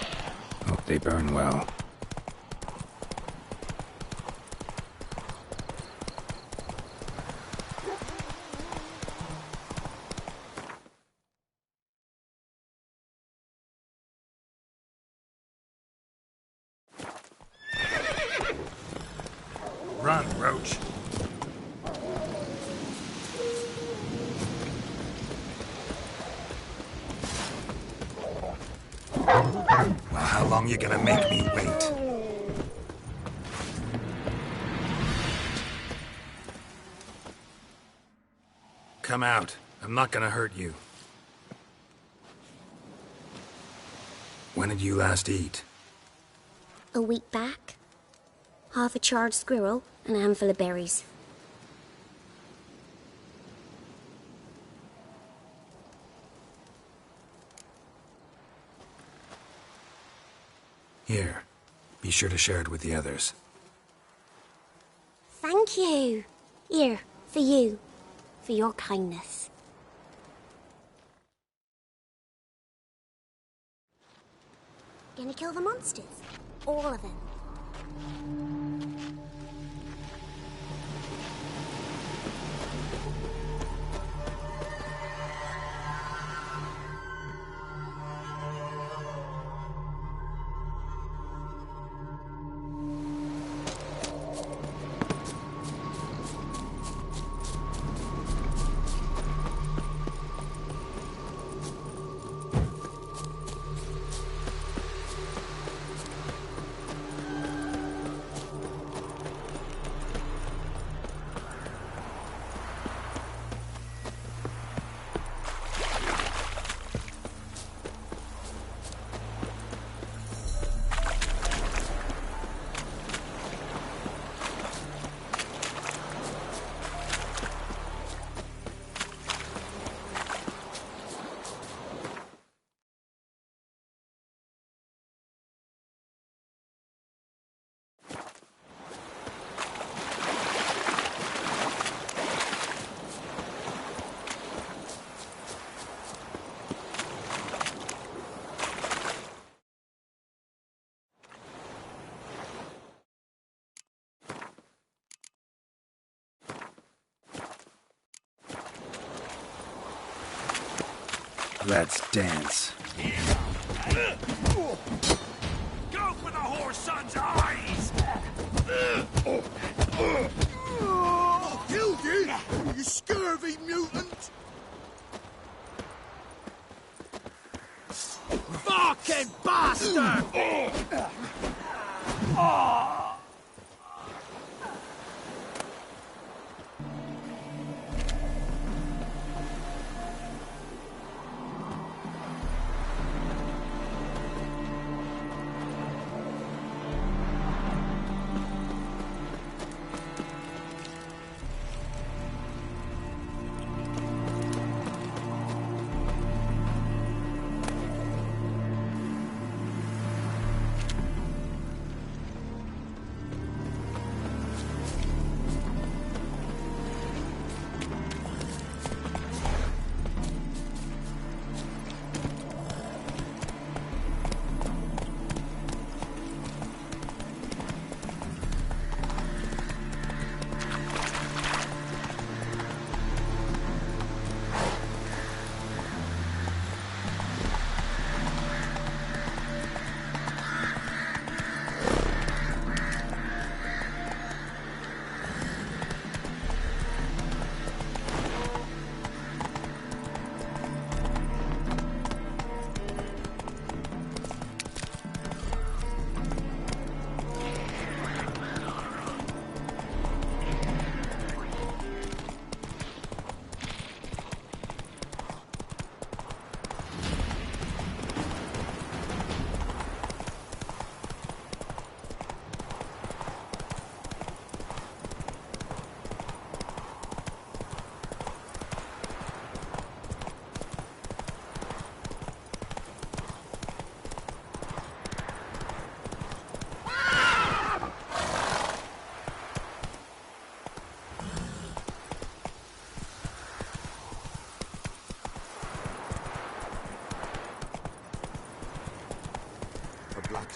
Hope they burn well. Run, Roach. Well, how long you gonna make me wait? Come out. I'm not gonna hurt you. When did you last eat? A week back. Half a charred squirrel and a handful of berries. Here. Be sure to share it with the others. Thank you. Here, for you. For your kindness. Gonna kill the monsters? All of them. Let's dance. Go for the whore's son's eyes! Killed you, you scurvy mutant! Fucking bastard!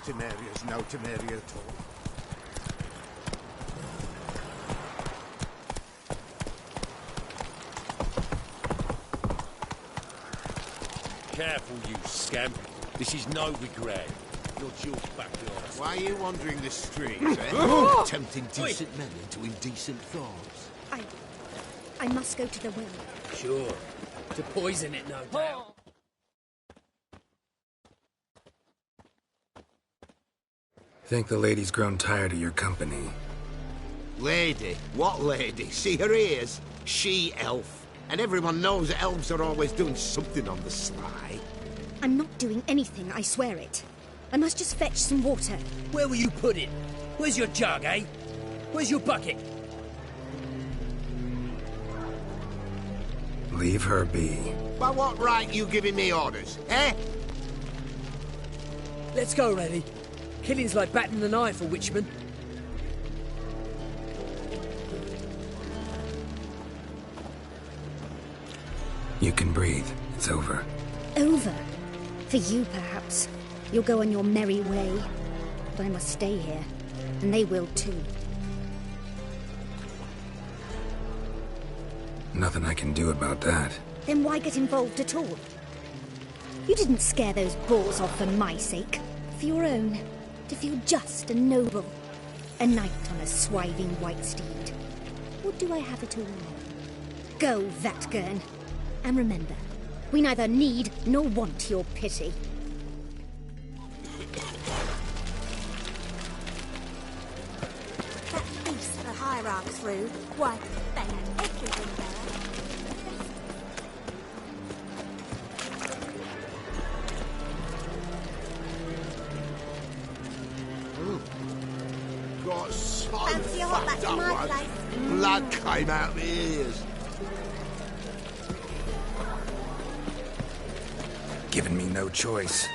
Temeria's no Temeria at all. Careful, you scamp. This is Novigrad. Your jewel's back behind. Why are you wandering the streets, eh? Tempting decent men into indecent thoughts. I must go to the well. Sure. To poison it, no doubt. Think the lady's grown tired of your company. Lady? What lady? See her ears? She-elf. And everyone knows elves are always doing something on the sly. I'm not doing anything, I swear it. I must just fetch some water. Where will you put it? Where's your jug, eh? Where's your bucket? Leave her be. By what right you giving me orders, eh? Let's go, Rennie. Killing's like batting an eye for Witchman. You can breathe. It's over. Over? For you, perhaps. You'll go on your merry way. But I must stay here. And they will too. Nothing I can do about that. Then why get involved at all? You didn't scare those boars off for my sake. For your own. To feel just and noble. A knight on a swiving white steed. Or do I have it all wrong? Go, Vatgern. And remember, we neither need nor want your pity. That beast the hierarch threw, why, they had everything there. Got so Fancy a hot back to my place? Blood came out my ears. Given me no choice.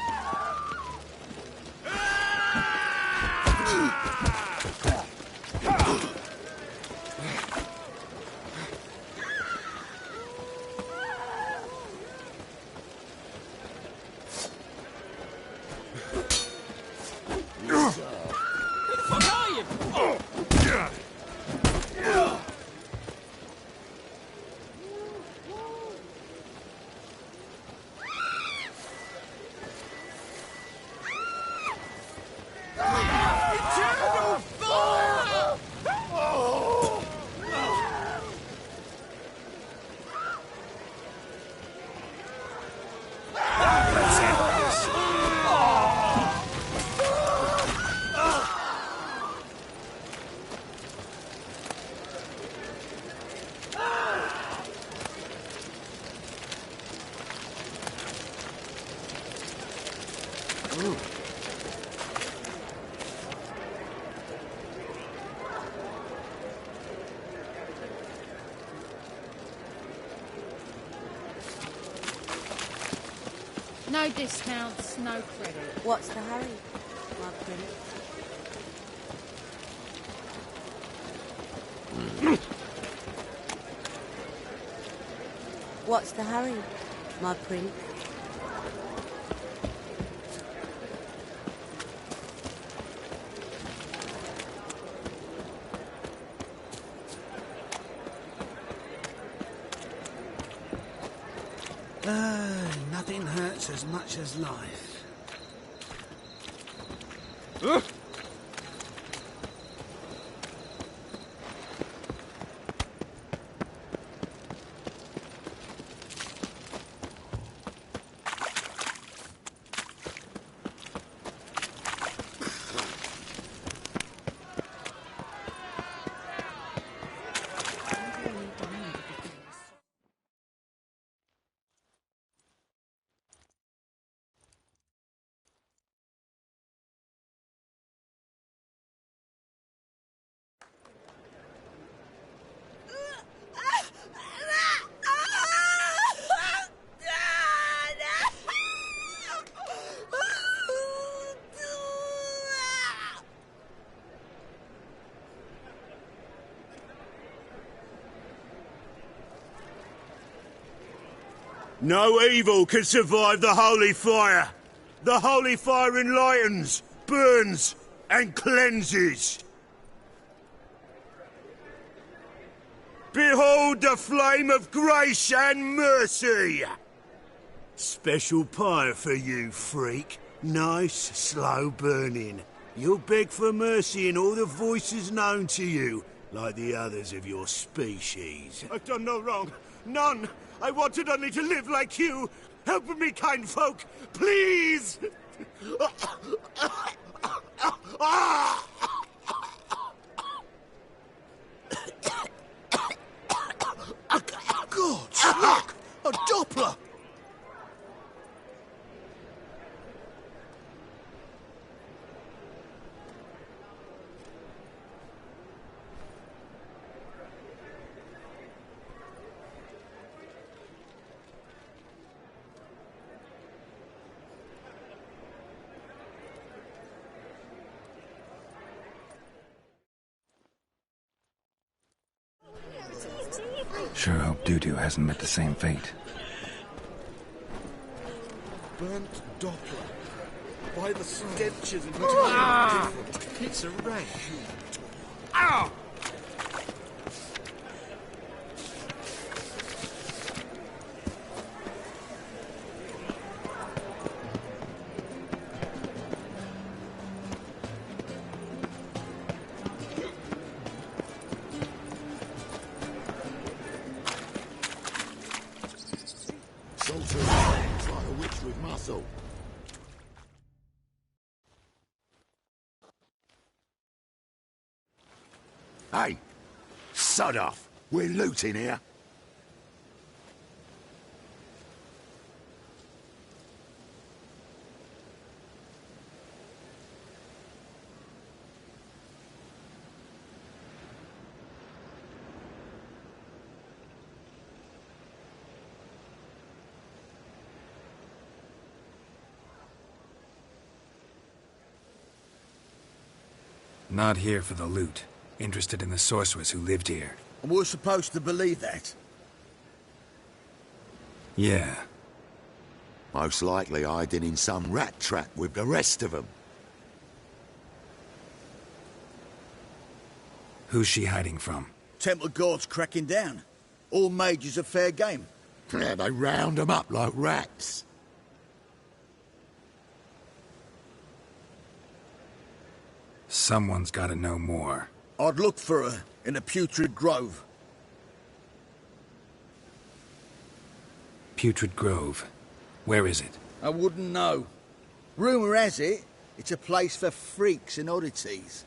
No discounts, no credit. What's the hurry, my prince? What's the hurry, my prince? Nothing hurts as much as life. No evil can survive the holy fire. The holy fire enlightens, burns and cleanses. Behold the flame of grace and mercy! Special pyre for you, freak. Nice, slow burning. You'll beg for mercy in all the voices known to you, like the others of your species. I've done no wrong. None. I wanted only to live like you. Help me, kind folk. Please! God, look! A Doppler! Sure hope Dudu hasn't met the same fate. Burnt Doppler. By the stenches entirely different. It's a wreck. Ow! Like a witch with muscle. Hey, sod off. We're looting here. Not here for the loot. Interested in the sorceress who lived here. And we're supposed to believe that? Yeah. Most likely hiding in some rat trap with the rest of them. Who's she hiding from? Temple Guard's cracking down. All mages are fair game. Yeah, they round them up like rats. Someone's gotta know more. I'd look for her in the Putrid Grove. Putrid Grove. Where is it? I wouldn't know. Rumour has it, it's a place for freaks and oddities.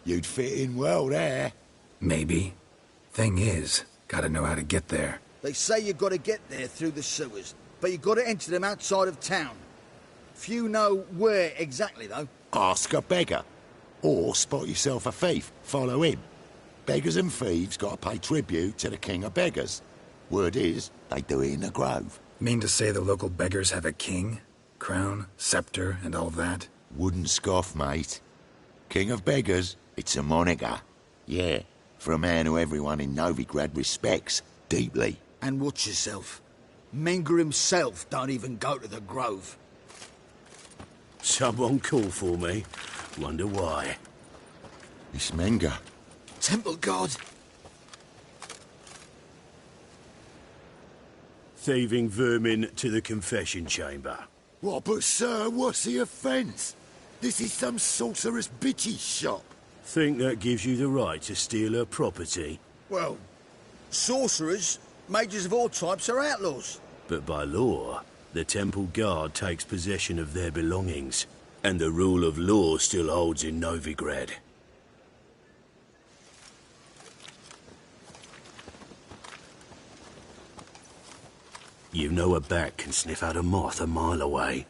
You'd fit in well there. Maybe. Thing is, gotta know how to get there. They say you gotta get there through the sewers, but you gotta enter them outside of town. Few know where exactly, though. Ask a beggar. Or spot yourself a thief. Follow him. Beggars and thieves gotta pay tribute to the king of beggars. Word is, they do it in the grove. Mean to say the local beggars have a king? Crown, scepter, and all that? Wouldn't scoff, mate. King of beggars, it's a moniker. Yeah, for a man who everyone in Novigrad respects deeply. And watch yourself. Menger himself don't even go to the grove. Someone call for me. Wonder why. It's Menger. Temple Guard. Thieving vermin to the confession chamber. What, but sir, what's the offence? This is some sorceress bitch's shop. Think that gives you the right to steal her property? Well, sorcerers, mages of all types are outlaws. But by law, the Temple Guard takes possession of their belongings. And the rule of law still holds in Novigrad. You know a bat can sniff out a moth a mile away.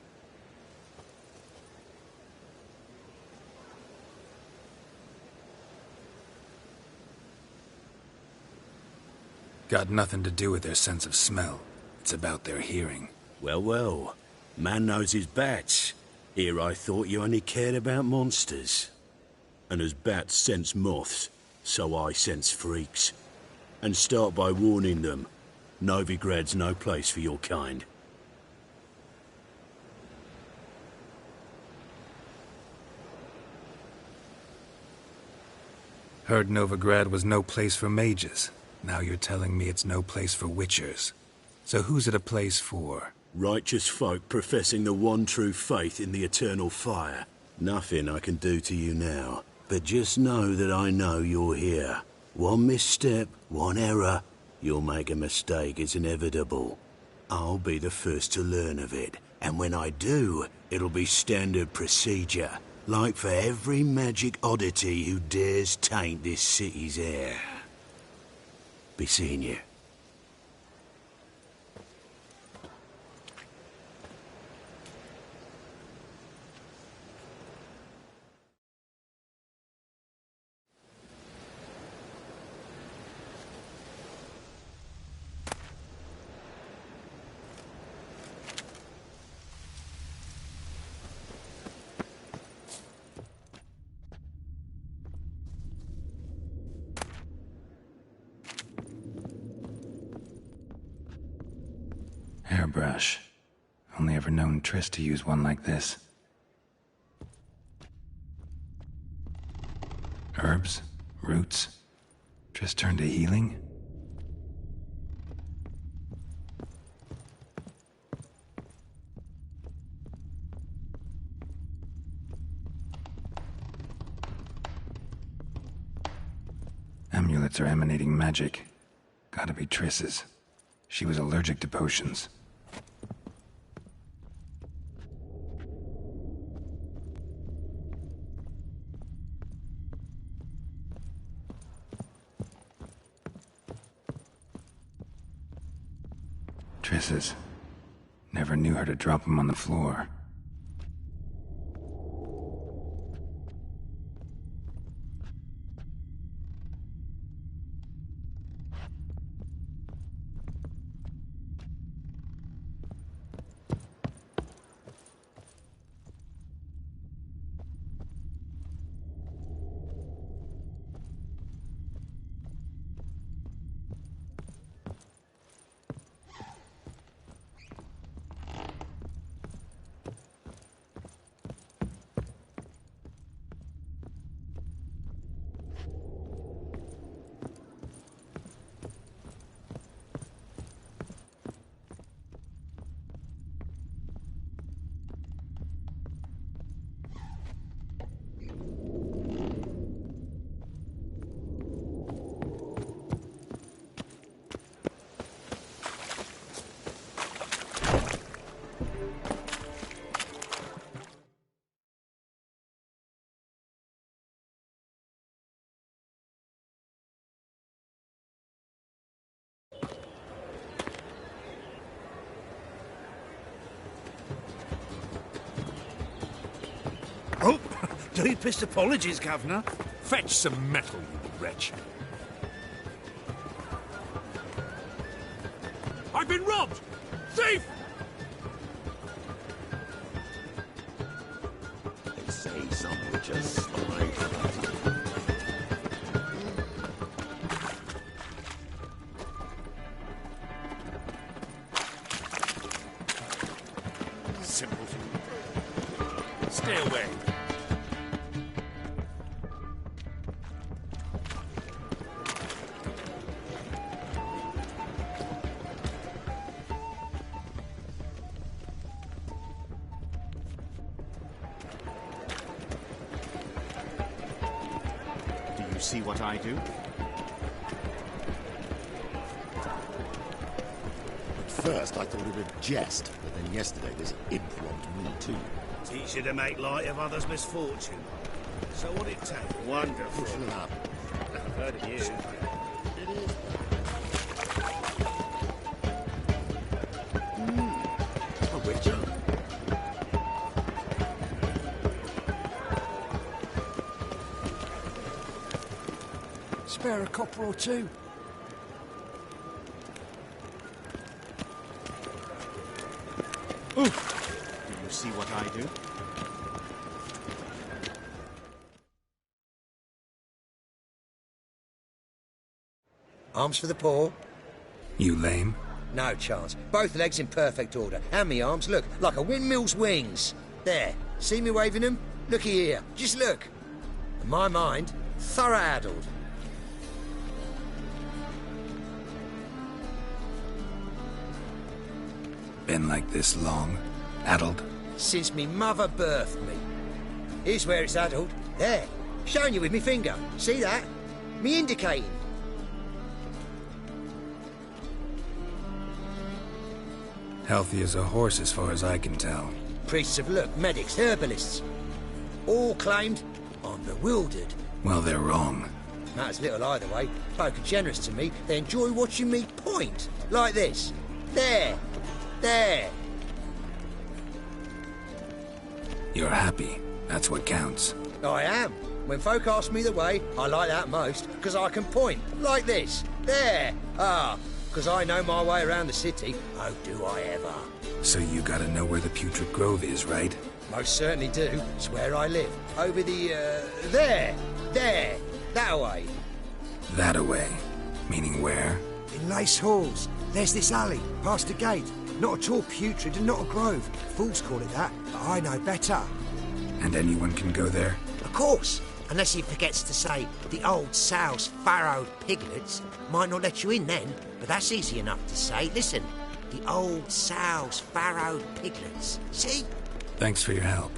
Got nothing to do with their sense of smell. It's about their hearing. Well, well. Man knows his bats. Here I thought you only cared about monsters. And as bats sense moths, so I sense freaks. And start by warning them. Novigrad's no place for your kind. Heard Novigrad was no place for mages. Now you're telling me it's no place for witchers. So who's it a place for? Righteous folk professing the one true faith in the eternal fire. Nothing I can do to you now, but just know that I know you're here. One misstep, one error, you'll make a mistake, it's inevitable. I'll be the first to learn of it, and when I do, it'll be standard procedure, like for every magic oddity who dares taint this city's air. Be seeing you. Hairbrush. Only ever known Triss to use one like this. Herbs? Roots? Triss turned to healing? Amulets are emanating magic. Gotta be Triss's. She was allergic to potions. Triss's. Never knew her to drop them on the floor. Oh, deepest apologies, Governor. Fetch some metal, you wretch. I've been robbed! Thief! They say some witches spy. Simpleton. Stay away. Do you see what I do? At first I thought it was a jest, but then yesterday this imp robbed me too. Teach you to make light of others' misfortune. So what it take? Wonderful. Pushing up. I've heard of you. A witcher. Spare a copper or two. Do you see what I do? Arms for the poor? You lame? No chance. Both legs in perfect order. And me arms, look, like a windmill's wings. There. See me waving them? Looky here. Just look. And my mind, thorough addled. Been like this long? Addled? Since me mother birthed me. Here's where it's addled. There. Showing you with me finger. See that? Me indicating. Healthy as a horse as far as I can tell. Priests of luck, medics, herbalists. All claimed I'm bewildered. Well, they're wrong. Matters little either way. Folk are generous to me. They enjoy watching me point. Like this. There. There. You're happy. That's what counts. I am. When folk ask me the way, I like that most, because I can point. Like this. There. Ah. Because I know my way around the city. Oh, do I ever. So you gotta know where the Putrid Grove is, right? Most certainly do. It's where I live. Over the, there. There. That-a-way. That-a-way? Meaning where? In Lace Halls. There's this alley, past the gate. Not at all putrid and not a grove. Fools call it that, but I know better. And anyone can go there? Of course. Unless he forgets to say the old sow's farrowed piglets. Might not let you in then, but that's easy enough to say. Listen, the old sow's farrowed piglets. See? Thanks for your help.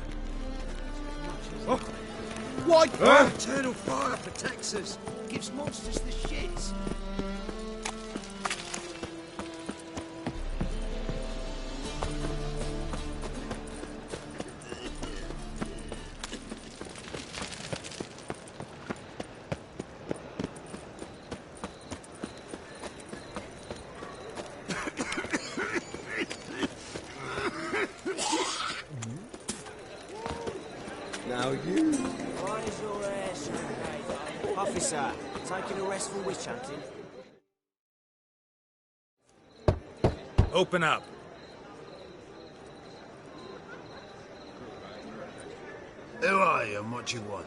Oh. Why? Eternal fire protects us. Gives monsters the shits. Now you. Why is your hair so gay? Officer, taking a rest for witch hunting. Open up. Who are you and what you want?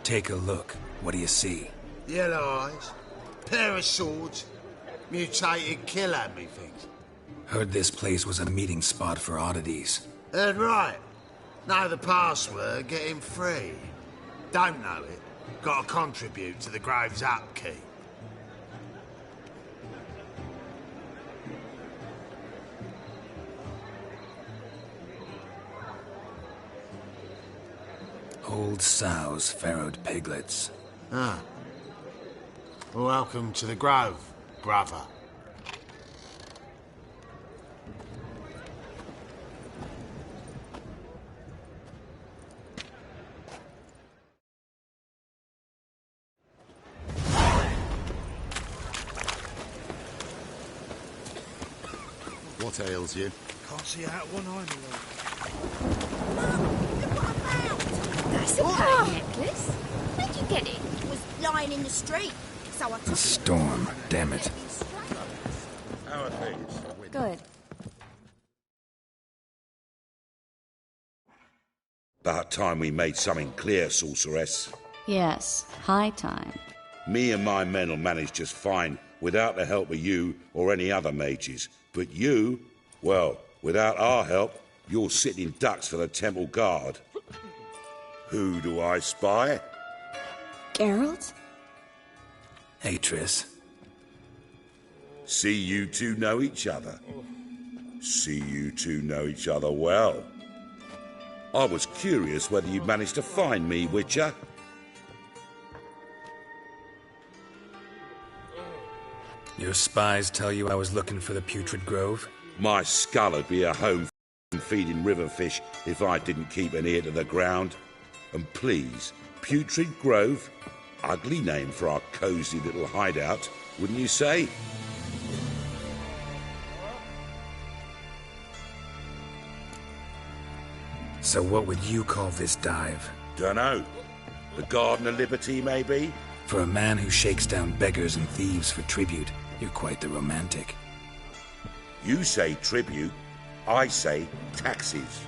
Take a look. What do you see? Yellow eyes, pair of swords, mutated killer, methinks. Heard this place was a meeting spot for oddities. Heard right. Know the password, get him free. Don't know it, gotta contribute to the Grove's upkeep. Old sows, farrowed piglets. Ah. Welcome to the Grove, brother. What ails you? Can't see out one eye, my lord. That's a pearl necklace. Where'd you get it? It was lying in the street, so I took A it. storm, damn it. How are things? Good. About time we made something clear, sorceress. Yes, high time. Me and my men'll manage just fine without the help of you or any other mages. But you, well, without our help, you're sitting ducks for the temple guard. Who do I spy? Geralt? Hey, Triss. See you two know each other. See you two know each other well. I was curious whether you'd managed to find me, Witcher. Your spies tell you I was looking for the Putrid Grove? My skull'd be a home feeding river fish if I didn't keep an ear to the ground. And please, Putrid Grove? Ugly name for our cosy little hideout, wouldn't you say? So what would you call this dive? Dunno. The Garden of Liberty, maybe? For a man who shakes down beggars and thieves for tribute, you're quite the romantic. You say tribute, I say taxes.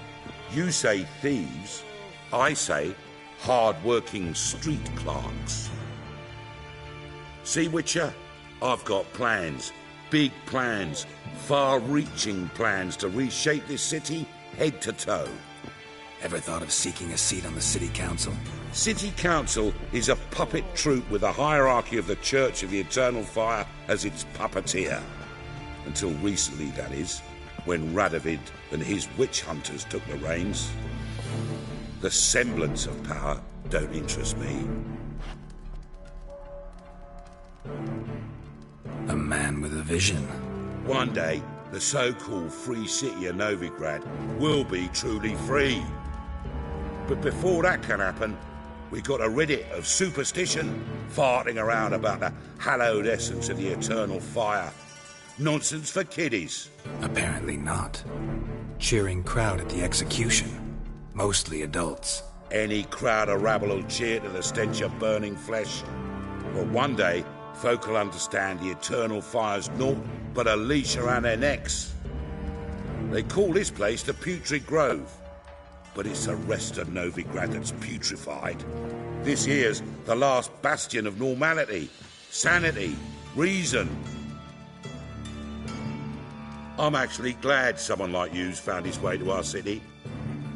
You say thieves, I say hard-working street clerks. See, Witcher, I've got plans, big plans, far-reaching plans to reshape this city head to toe. Ever thought of seeking a seat on the city council? City Council is a puppet troupe with a hierarchy of the Church of the Eternal Fire as its puppeteer. Until recently, that is, when Radovid and his witch hunters took the reins. The semblance of power don't interest me. A man with a vision. One day, the so-called free city of Novigrad will be truly free. But before that can happen, we got to rid it of superstition, farting around about the hallowed essence of the eternal fire. Nonsense for kiddies. Apparently not. Cheering crowd at the execution. Mostly adults. Any crowd of rabble will cheer to the stench of burning flesh. But one day, folk will understand the eternal fire's naught but a leash around their necks. They call this place the Putrid Grove, but it's the rest of Novigrad that's putrefied. This here's the last bastion of normality, sanity, reason. I'm actually glad someone like you's found his way to our city,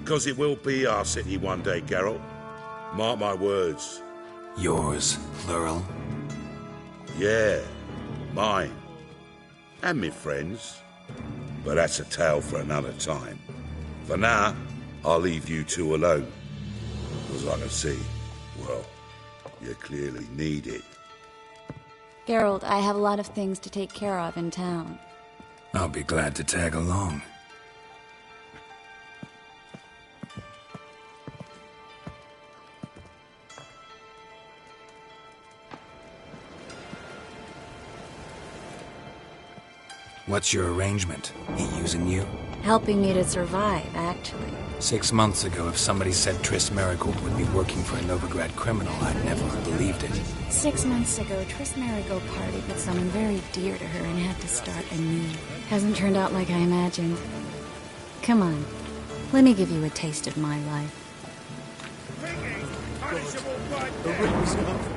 because it will be our city one day, Geralt. Mark my words. Yours, plural? Yeah, mine. And me friends. But that's a tale for another time. For now, I'll leave you two alone. Because I can see, well, you clearly need it. Geralt, I have a lot of things to take care of in town. I'll be glad to tag along. What's your arrangement? He using you? Helping me to survive, actually. 6 months ago, if somebody said Triss Merigold would be working for a Novigrad criminal, I'd never have believed it. 6 months ago, Triss Merigold partied with someone very dear to her and had to start anew. Hasn't turned out like I imagined. Come on, let me give you a taste of my life. The rings of